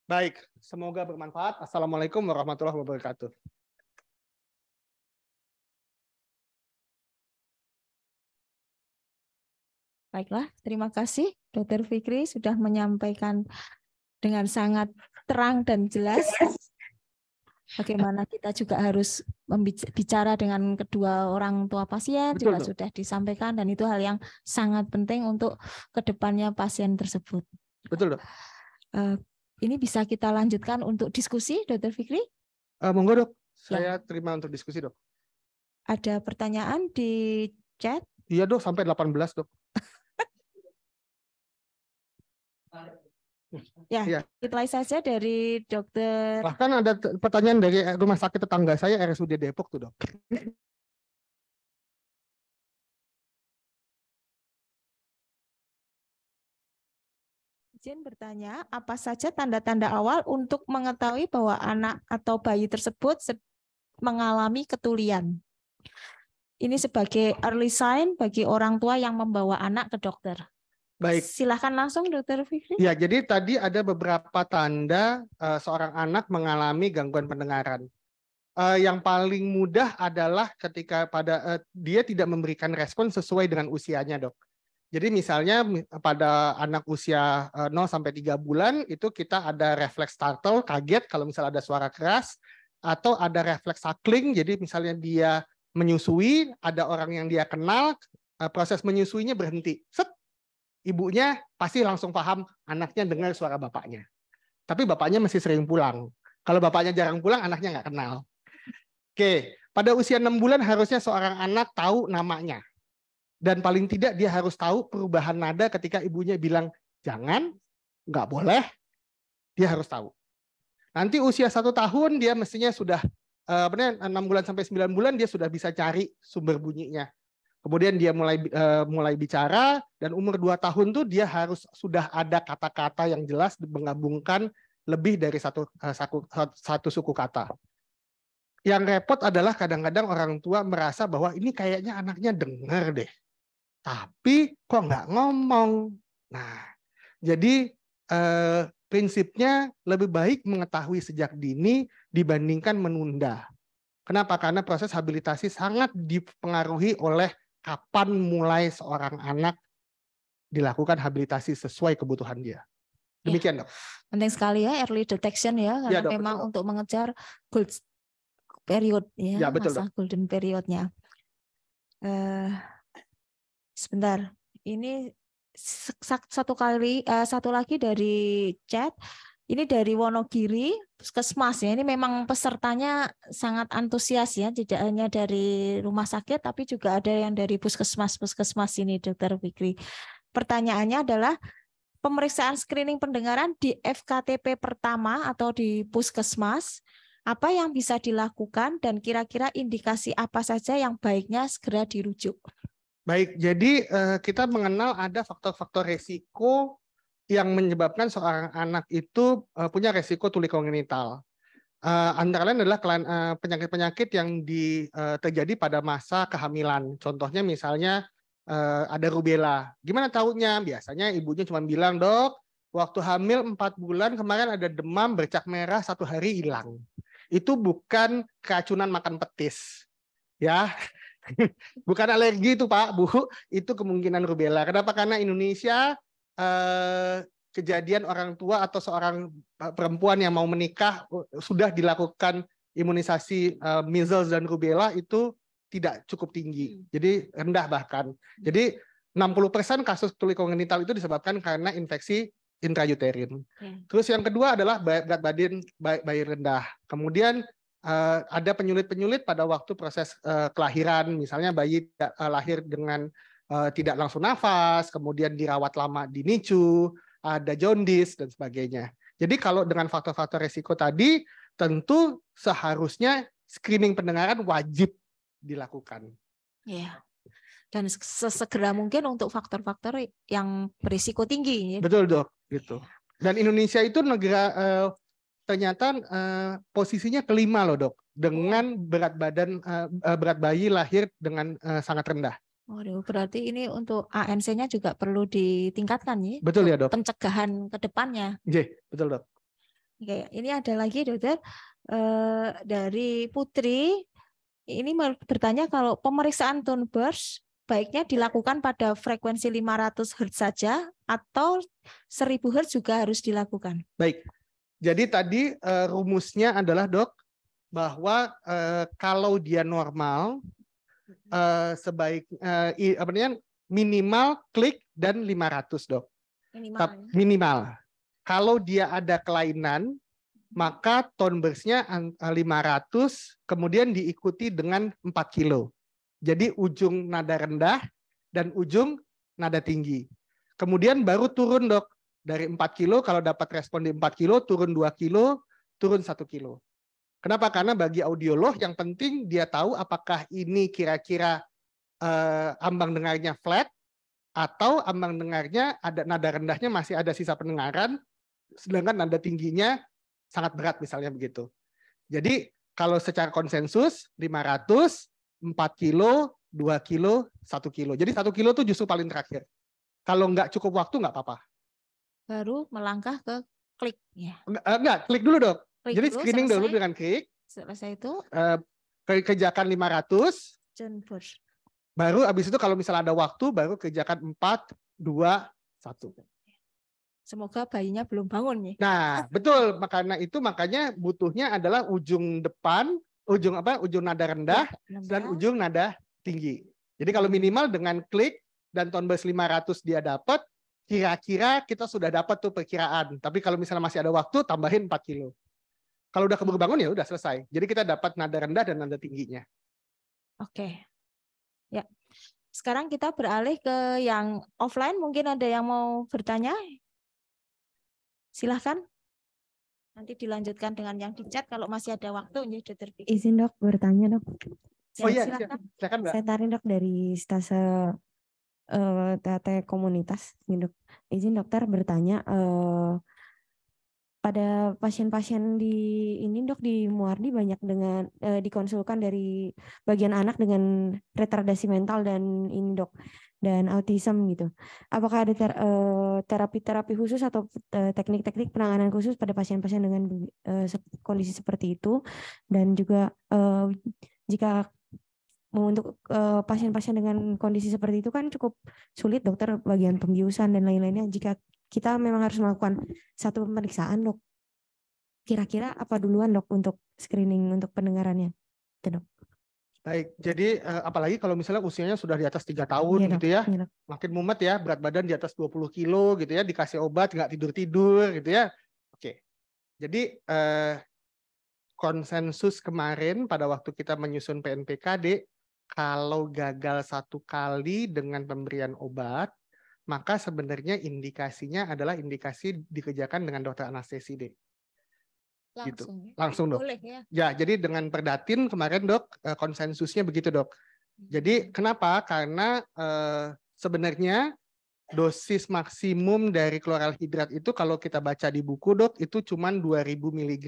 Baik, semoga bermanfaat. Assalamualaikum warahmatullahi wabarakatuh. Baiklah, terima kasih Dr. Fikri sudah menyampaikan dengan sangat terang dan jelas bagaimana kita juga harus bicara dengan kedua orang tua pasien. Betul, juga Dok. sudah disampaikan dan itu hal yang sangat penting untuk kedepannya pasien tersebut. Betul, Dok. Ini bisa kita lanjutkan untuk diskusi, Dr. Fikri? Monggo, Dok. Saya terima untuk diskusi, Dok. Ada pertanyaan di chat? Iya, Dok, sampai 18, Dok. Ya, mulai saja dari dokter. Bahkan ada pertanyaan dari rumah sakit tetangga saya RSUD Depok tuh, Dok. Izin bertanya, apa saja tanda-tanda awal untuk mengetahui bahwa anak atau bayi tersebut mengalami ketulian? Ini sebagai early sign bagi orang tua yang membawa anak ke dokter. Baik. Silahkan langsung, Dokter Fikri. Ya, jadi tadi ada beberapa tanda seorang anak mengalami gangguan pendengaran. Yang paling mudah adalah ketika dia tidak memberikan respon sesuai dengan usianya, Dok. Jadi misalnya pada anak usia 0 sampai 3 bulan itu kita ada refleks startle, kaget kalau misalnya ada suara keras, atau ada refleks suckling, jadi misalnya dia menyusui, ada orang yang dia kenal, proses menyusuinya berhenti. Set, ibunya pasti langsung paham anaknya dengar suara bapaknya. Tapi bapaknya masih sering pulang. Kalau bapaknya jarang pulang, anaknya nggak kenal. Oke, pada usia 6 bulan harusnya seorang anak tahu namanya. Dan paling tidak dia harus tahu perubahan nada ketika ibunya bilang jangan, nggak boleh, dia harus tahu. Nanti usia 1 tahun dia mestinya sudah 6 bulan sampai 9 bulan dia sudah bisa cari sumber bunyinya. Kemudian dia mulai bicara dan umur 2 tahun tuh dia harus sudah ada kata-kata yang jelas menggabungkan lebih dari satu suku kata. Yang repot adalah kadang-kadang orang tua merasa bahwa ini kayaknya anaknya dengar deh. Tapi kok nggak ngomong. Nah, jadi prinsipnya lebih baik mengetahui sejak dini dibandingkan menunda. Kenapa? Karena proses habilitasi sangat dipengaruhi oleh kapan mulai seorang anak dilakukan habilitasi sesuai kebutuhan dia. Demikian, Dok. Penting sekali ya early detection ya, karena Dok, memang betul. untuk mengejar gold period ya, betul, masa Dok. golden periodnya. Sebentar, ini satu lagi dari chat. Ini dari Wonogiri, Puskesmas ya. Ini memang pesertanya sangat antusias ya, tidak hanya dari rumah sakit, tapi juga ada yang dari puskesmas ini, Dr. Fikri. Pertanyaannya adalah pemeriksaan screening pendengaran di FKTP pertama atau di puskesmas, apa yang bisa dilakukan dan kira-kira indikasi apa saja yang baiknya segera dirujuk? Baik, jadi kita mengenal ada faktor-faktor resiko yang menyebabkan seorang anak itu punya resiko tuli kongenital. Antara lain adalah penyakit-penyakit yang terjadi pada masa kehamilan. Contohnya misalnya ada rubella. Gimana tahunya? Biasanya ibunya cuma bilang, dok, waktu hamil 4 bulan kemarin ada demam bercak merah 1 hari hilang. Itu bukan keracunan makan petis, ya. Bukan alergi itu Pak, Bu. Itu kemungkinan rubella. Kenapa? Karena Indonesia kejadian orang tua atau seorang perempuan yang mau menikah sudah dilakukan imunisasi measles dan rubella itu tidak cukup tinggi. Jadi rendah bahkan. Jadi 60% kasus tuli kongenital itu disebabkan karena infeksi intrauterin. Terus yang kedua adalah berat badan bayi rendah. Kemudian ada penyulit-penyulit pada waktu proses kelahiran, misalnya bayi lahir dengan tidak langsung nafas, kemudian dirawat lama di NICU, ada jaundice dan sebagainya. Jadi kalau dengan faktor-faktor resiko tadi, tentu seharusnya screening pendengaran wajib dilakukan. Ya. Dan sesegera mungkin untuk faktor-faktor yang berisiko tinggi. Betul dok, gitu. Dan Indonesia itu negara ternyata posisinya kelima loh dok, dengan berat bayi lahir dengan sangat rendah. Waduh, berarti ini untuk ANC-nya juga perlu ditingkatkan ya? Betul ya dok. Pencegahan ke depannya. Iya, betul dok. Oke, ini ada lagi dokter dari Putri. Ini bertanya kalau pemeriksaan tone burst baiknya dilakukan pada frekuensi 500 Hz saja atau 1000 Hz juga harus dilakukan. Baik. Jadi tadi rumusnya adalah dok bahwa kalau dia normal minimal klik dan 500 dok. Minimal. Kalau dia ada kelainan maka tone burst-nya 500 kemudian diikuti dengan 4 kilo. Jadi ujung nada rendah dan ujung nada tinggi. Kemudian baru turun dok. Dari 4 kilo, kalau dapat respon di 4 kilo, turun 2 kilo, turun 1 kilo. Kenapa? Karena bagi audiolog yang penting dia tahu apakah ini kira-kira ambang dengarnya flat, atau ambang dengarnya ada nada rendahnya masih ada sisa pendengaran, sedangkan nada tingginya sangat berat misalnya begitu. Jadi kalau secara konsensus 500, 4 kilo, 2 kilo, 1 kilo. Jadi 1 kilo itu justru paling terakhir. Kalau nggak cukup waktu nggak apa-apa. Baru melangkah ke klik ya. Enggak, klik dulu dok. Klik jadi dulu, screening selesai. dulu dengan klik. Selesai itu kerjakan 500. tone burst. Baru habis itu kalau misalnya ada waktu baru kerjakan 4, 2, 1. Semoga bayinya belum bangun ya. Nah, betul. Makanya butuhnya adalah ujung depan, ujung nada rendah dan ujung nada tinggi. Jadi kalau minimal dengan klik dan tone burst 500 dia dapat, kira-kira kita sudah dapat tuh perkiraan. Tapi kalau misalnya masih ada waktu, tambahin 4 kilo. Kalau udah keburu bangun ya udah selesai. Jadi kita dapat nada rendah dan nada tingginya. Oke. Ya. Sekarang kita beralih ke yang offline. Mungkin ada yang mau bertanya? Silahkan. Nanti dilanjutkan dengan yang di chat kalau masih ada waktu. Izin dok bertanya dok. Oh iya, silakan. Saya Tarin dok dari stase TT komunitas nih dok. Izin dokter bertanya pada pasien-pasien di ini dok di Muardi banyak dengan dikonsulkan dari bagian anak dengan retardasi mental dan ini dok dan autism gitu. Apakah ada terapi-terapi khusus atau teknik-teknik penanganan khusus pada pasien-pasien dengan kondisi seperti itu, dan juga jika untuk pasien-pasien dengan kondisi seperti itu kan cukup sulit dokter bagian pembiusan dan lain-lainnya. Jika kita memang harus melakukan satu pemeriksaan dok, kira-kira apa duluan dok untuk screening untuk pendengarannya? Itu, dok. Baik, jadi apalagi kalau misalnya usianya sudah di atas 3 tahun gitu ya, makin mumet ya, berat badan di atas 20 kilo gitu ya, dikasih obat nggak tidur-tidur gitu ya. Oke, jadi konsensus kemarin pada waktu kita menyusun PNPKD, kalau gagal 1 kali dengan pemberian obat, maka sebenarnya indikasinya adalah indikasi dikerjakan dengan dokter anestesi deh. Langsung, gitu. Langsung dok. Boleh, ya. Ya, jadi dengan perdatin kemarin dok, konsensusnya begitu dok. Jadi kenapa? Karena sebenarnya dosis maksimum dari kloralhidrat itu kalau kita baca di buku dok, itu cuma 2000 mg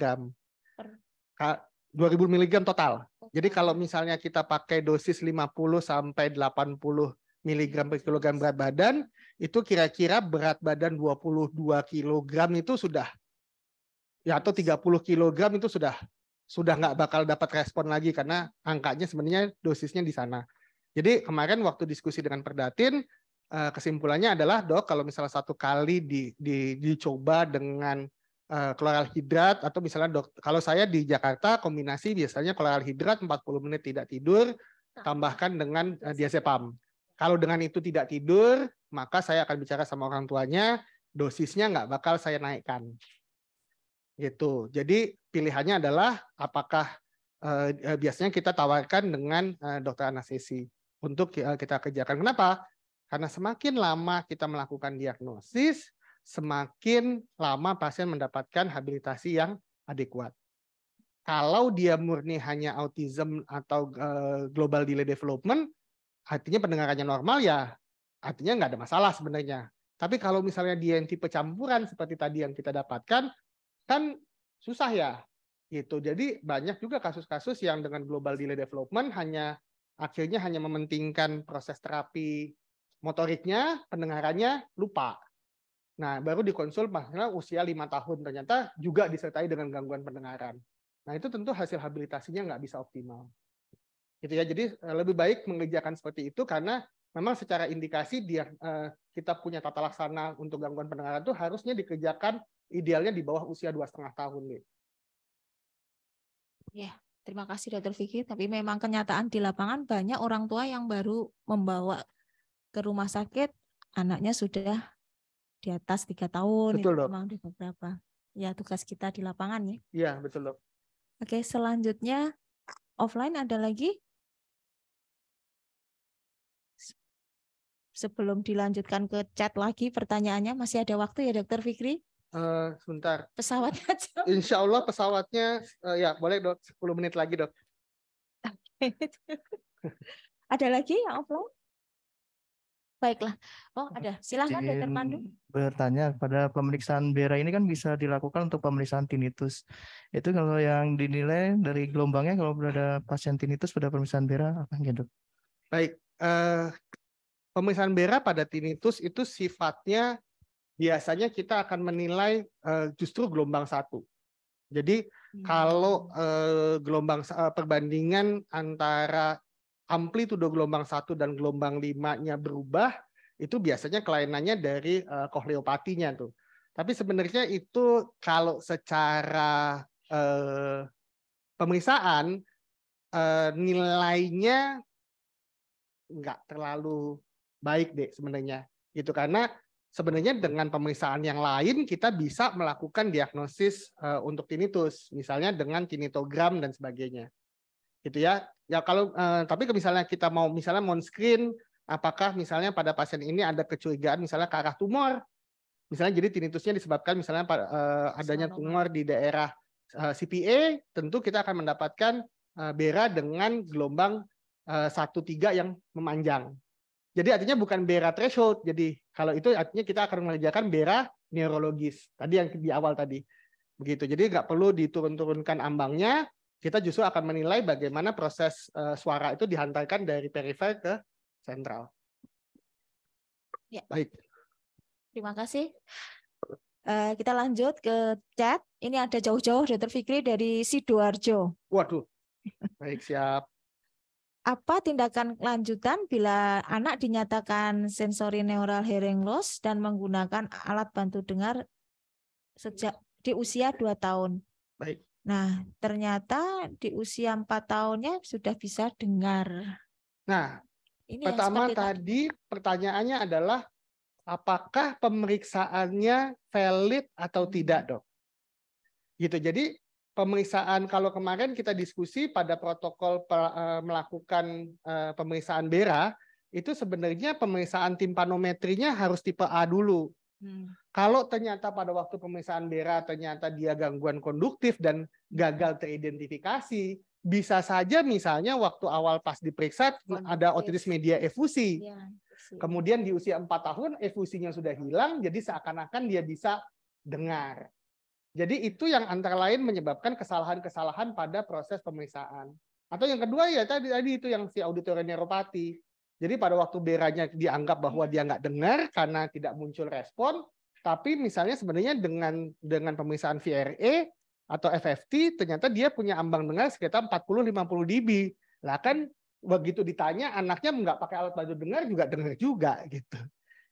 2000 mg total. Jadi kalau misalnya kita pakai dosis 50 sampai 80 mg per kilogram berat badan, itu kira-kira berat badan 22 kg itu sudah, ya atau 30 kg itu sudah nggak bakal dapat respon lagi karena angkanya sebenarnya dosisnya di sana. Jadi kemarin waktu diskusi dengan Perdatin, kesimpulannya adalah dok kalau misalnya satu kali dicoba dengan kloralhidrat atau misalnya dok, kalau saya di Jakarta kombinasi biasanya kloralhidrat 40 menit tidak tidur, tambahkan dengan diazepam. Kalau dengan itu tidak tidur, maka saya akan bicara sama orang tuanya, dosisnya nggak bakal saya naikkan. Gitu. Jadi pilihannya adalah apakah biasanya kita tawarkan dengan dokter anestesi untuk kita kerjakan. Kenapa? Karena semakin lama kita melakukan diagnosis, semakin lama pasien mendapatkan habilitasi yang adekuat. Kalau dia murni hanya autism atau global delay development, artinya pendengarannya normal ya, artinya nggak ada masalah sebenarnya. Tapi kalau misalnya dia yang tipe campuran seperti tadi yang kita dapatkan, kan susah ya. Gitu. Jadi banyak juga kasus-kasus yang dengan global delay development akhirnya hanya mementingkan proses terapi motoriknya, pendengarannya lupa. Nah, baru dikonsul masalah usia 5 tahun, ternyata juga disertai dengan gangguan pendengaran. Nah, itu tentu hasil habilitasinya nggak bisa optimal. Gitu ya, jadi lebih baik mengerjakan seperti itu karena memang secara indikasi kita punya tata laksana untuk gangguan pendengaran itu harusnya dikerjakan idealnya di bawah usia 2,5 tahun. Nih. Ya, terima kasih Dr. Vicky. Tapi memang kenyataan di lapangan banyak orang tua yang baru membawa ke rumah sakit, anaknya sudah di atas 3 tahun. Betul, itu dok. memang ada beberapa. Ya, tugas kita di lapangan ya. Iya, betul dok. Oke, selanjutnya offline ada lagi? Sebelum dilanjutkan ke chat lagi pertanyaannya, masih ada waktu ya Dr. Fikri? Sebentar. Pesawatnya aja. Insya Allah pesawatnya, ya boleh dok, 10 menit lagi dok. Ada lagi yang offline? Baiklah. Oh, ada. Silahkan Dr. Pandu. Bertanya pada pemeriksaan BERA ini kan bisa dilakukan untuk pemeriksaan tinnitus. Itu kalau yang dinilai dari gelombangnya kalau berada pasien tinnitus pada pemeriksaan BERA apa ya, dok? Baik. Pemeriksaan BERA pada tinnitus itu sifatnya biasanya kita akan menilai justru gelombang 1. Jadi kalau gelombang perbandingan antara amplitudo gelombang 1 dan gelombang 5-nya berubah, itu biasanya kelainannya dari kohleopatinya tuh. Tapi sebenarnya itu kalau secara pemeriksaan nilainya nggak terlalu baik deh sebenarnya. Gitu karena sebenarnya dengan pemeriksaan yang lain kita bisa melakukan diagnosis untuk tinnitus, misalnya dengan kinetogram dan sebagainya. Gitu ya. Ya kalau tapi misalnya kita mau screen apakah misalnya pada pasien ini ada kecurigaan misalnya ke arah tumor. Misalnya jadi tinnitusnya disebabkan misalnya adanya tumor di daerah CPA, tentu kita akan mendapatkan BERA dengan gelombang 1,3 yang memanjang. Jadi artinya bukan BERA threshold. Jadi kalau itu artinya kita akan mengerjakan BERA neurologis. Tadi yang di awal tadi. Begitu. Jadi nggak perlu diturun-turunkan ambangnya. Kita justru akan menilai bagaimana proses suara itu dihantarkan dari perifer ke sentral. Ya. Baik. Terima kasih. Kita lanjut ke chat. Ini ada jauh-jauh Dr. Fikri dari Sidoarjo. Waduh. Baik, siap. Apa tindakan lanjutan bila anak dinyatakan sensory neural hearing loss dan menggunakan alat bantu dengar sejak di usia 2 tahun? Baik. Nah, ternyata di usia 4 tahunnya sudah bisa dengar. Nah, ini pertama tadi pertanyaannya adalah apakah pemeriksaannya valid atau tidak, dok? Gitu. Jadi pemeriksaan kalau kemarin kita diskusi pada protokol melakukan pemeriksaan BERA itu sebenarnya pemeriksaan timpanometrinya harus tipe A dulu. Kalau ternyata pada waktu pemeriksaan BERA ternyata dia gangguan konduktif dan gagal teridentifikasi, bisa saja misalnya waktu awal pas diperiksa ada otitis media efusi. Kemudian di usia 4 tahun efusinya sudah hilang, jadi seakan-akan dia bisa dengar. Jadi itu yang antara lain menyebabkan kesalahan-kesalahan pada proses pemeriksaan. Atau yang kedua ya tadi itu yang si auditory neuropati. Jadi pada waktu beranya dianggap bahwa dia nggak dengar karena tidak muncul respon, tapi misalnya sebenarnya dengan pemeriksaan VRE atau FFT ternyata dia punya ambang dengar sekitar 40-50 dB. Lah kan begitu ditanya anaknya nggak pakai alat bantu dengar juga gitu.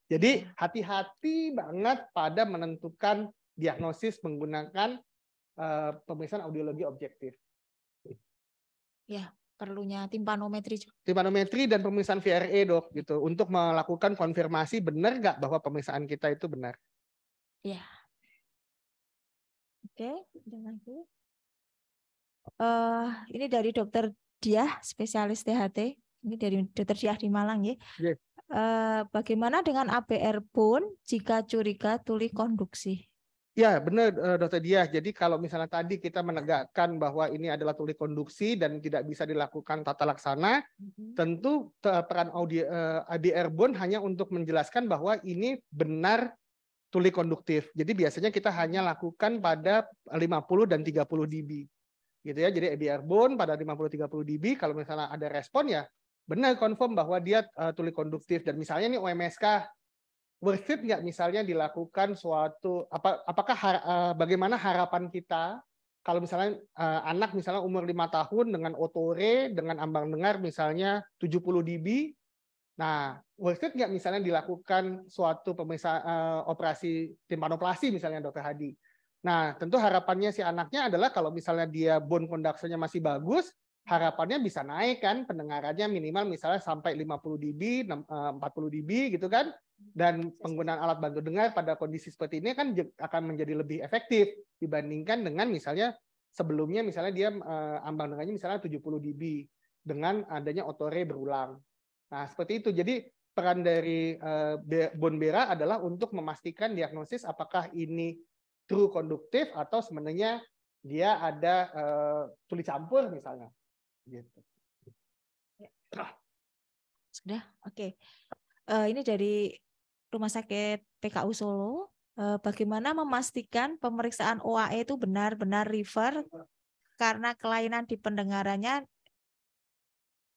Jadi hati-hati banget pada menentukan diagnosis menggunakan pemeriksaan audiologi objektif. Ya, perlunya timpanometri juga. Timpanometri dan pemeriksaan VRE dok gitu untuk melakukan konfirmasi benar nggak bahwa pemeriksaan kita itu benar. Ya. Oke, ada lagi. Ini dari Dokter Diah, spesialis THT. Ini dari Dokter Diah di Malang ya. Yes. Bagaimana dengan ABR bone jika curiga tuli konduksi? Ya benar Dokter Diah. Jadi kalau misalnya tadi kita menegakkan bahwa ini adalah tuli konduksi dan tidak bisa dilakukan tata laksana, tentu peran ABR bone hanya untuk menjelaskan bahwa ini benar tuli konduktif. Jadi biasanya kita hanya lakukan pada 50 dan 30 dB. Gitu ya. Jadi ABR bone pada 50-30 dB kalau misalnya ada respon ya benar confirm bahwa dia tuli konduktif. Dan misalnya nih OMSK worth it nggak misalnya dilakukan suatu apakah bagaimana harapan kita kalau misalnya anak misalnya umur 5 tahun dengan otore dengan ambang dengar misalnya 70 dB. Nah, worth it nggak misalnya dilakukan suatu pemeriksaan operasi timpanoplasi misalnya Dokter Hadi. Nah, tentu harapannya si anaknya adalah kalau misalnya dia bone conduction-nya masih bagus, harapannya bisa naik kan pendengarannya minimal misalnya sampai 50 dB, 40 dB gitu kan. Dan penggunaan alat bantu dengar pada kondisi seperti ini kan akan menjadi lebih efektif dibandingkan dengan misalnya sebelumnya misalnya dia ambang dengarnya misalnya 70 dB dengan adanya otore berulang. Nah, seperti itu. Jadi peran dari bone bera adalah untuk memastikan diagnosis apakah ini true konduktif atau sebenarnya dia ada tuli campur misalnya. Gitu. Sudah, oke. Ini dari Rumah Sakit PKU Solo. Bagaimana memastikan pemeriksaan OAE itu benar-benar refer karena kelainan di pendengarannya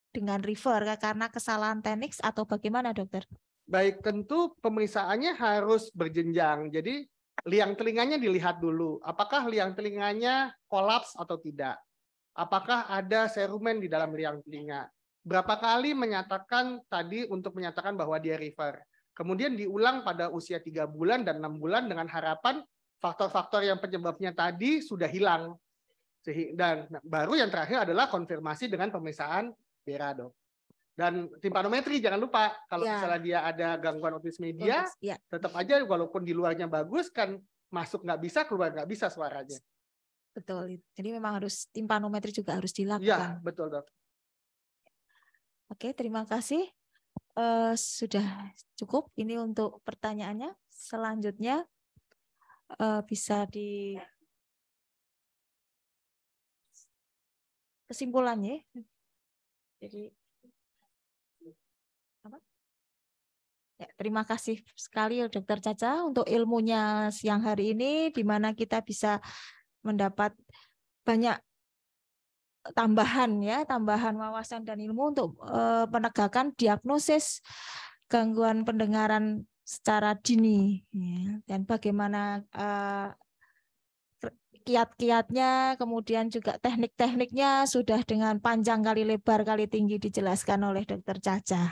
dengan refer karena kesalahan teknik atau bagaimana dokter? Baik, tentu pemeriksaannya harus berjenjang. Jadi liang telinganya dilihat dulu. Apakah liang telinganya kolaps atau tidak? Apakah ada serumen di dalam liang telinga? Berapa kali menyatakan tadi untuk menyatakan bahwa dia refer? Kemudian diulang pada usia 3 bulan dan 6 bulan dengan harapan faktor-faktor yang penyebabnya tadi sudah hilang. Dan baru yang terakhir adalah konfirmasi dengan pemeriksaan bera dok. Dan timpanometri jangan lupa kalau misalnya dia ada gangguan otis media, tetap aja walaupun di luarnya bagus kan masuk nggak bisa, keluar nggak bisa suaranya. Betul. Jadi memang harus timpanometri juga harus dilakukan. Iya, betul dok. Oke, terima kasih. Sudah cukup ini untuk pertanyaannya. Selanjutnya bisa di kesimpulannya. Jadi apa? Ya, terima kasih sekali Dokter Caca untuk ilmunya siang hari ini, di mana kita bisa mendapat banyak tambahan wawasan dan ilmu untuk penegakan diagnosis gangguan pendengaran secara dini ya. Dan bagaimana kiat-kiatnya, kemudian juga teknik-tekniknya sudah dengan panjang kali lebar kali tinggi dijelaskan oleh Dokter Caca.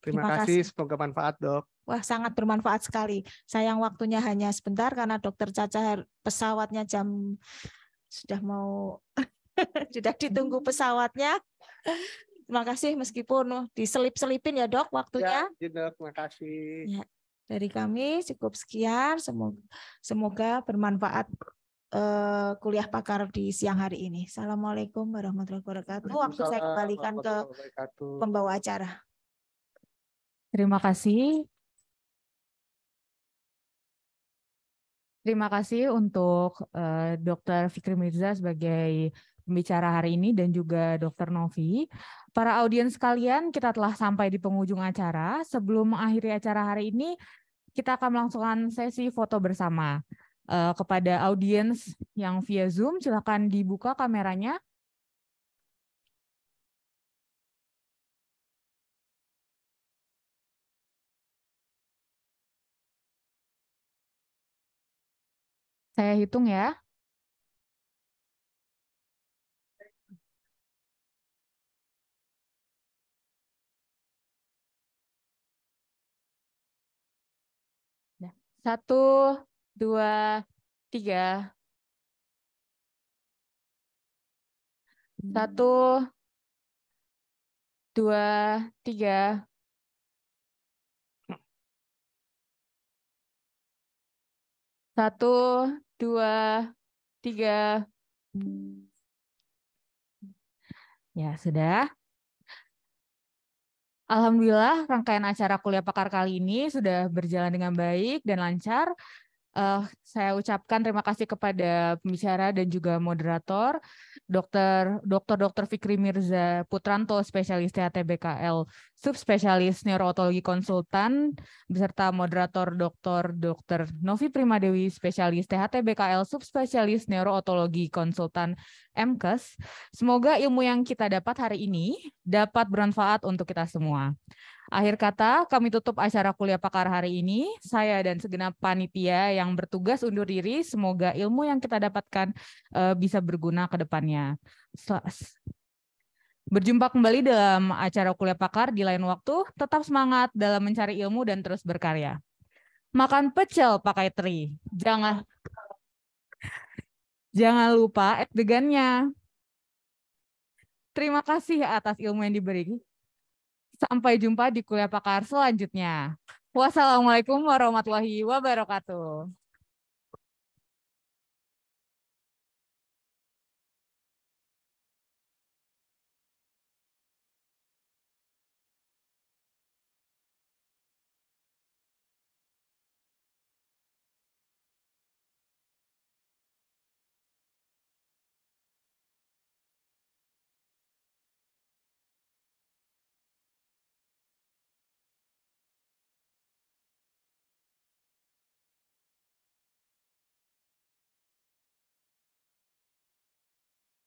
Terima kasih, semoga manfaat dok. Wah, sangat bermanfaat sekali. Sayang waktunya hanya sebentar karena Dokter Caca pesawatnya sudah mau sudah ditunggu pesawatnya. Terima kasih meskipun diselip-selipin ya dok waktunya. Ya, dok, terima kasih. Ya, dari kami cukup sekian. Semoga bermanfaat kuliah pakar di siang hari ini. Assalamualaikum warahmatullahi wabarakatuh. Waktu saya kembalikan ke pembawa acara. Terima kasih. Terima kasih untuk Dr. Fikri Mirza sebagai pembicara hari ini dan juga Dr. Novi. Para audiens sekalian, kita telah sampai di penghujung acara. Sebelum mengakhiri acara hari ini, kita akan melangsungkan sesi foto bersama. Kepada audiens yang via Zoom, silakan dibuka kameranya. Saya hitung ya. Satu, dua, tiga. Satu, dua, tiga. Satu, dua, tiga. Ya, sudah. Alhamdulillah, rangkaian acara kuliah pakar kali ini sudah berjalan dengan baik dan lancar. Saya ucapkan terima kasih kepada pembicara dan juga moderator, Dr. Fikri Mirza Putranto, spesialis THT-BKL, subspesialis neurootologi konsultan, beserta moderator Dr. Novi Primadewi, spesialis THT-BKL, subspesialis neurootologi konsultan MKes. Semoga ilmu yang kita dapat hari ini dapat bermanfaat untuk kita semua. Akhir kata, kami tutup acara kuliah pakar hari ini. Saya dan segenap panitia yang bertugas undur diri, semoga ilmu yang kita dapatkan bisa berguna ke depannya. Berjumpa kembali dalam acara kuliah pakar di lain waktu. Tetap semangat dalam mencari ilmu dan terus berkarya. Makan pecel pakai teri. Jangan lupa degannya. Terima kasih atas ilmu yang diberi. Sampai jumpa di kuliah pakar selanjutnya. Wassalamualaikum warahmatullahi wabarakatuh.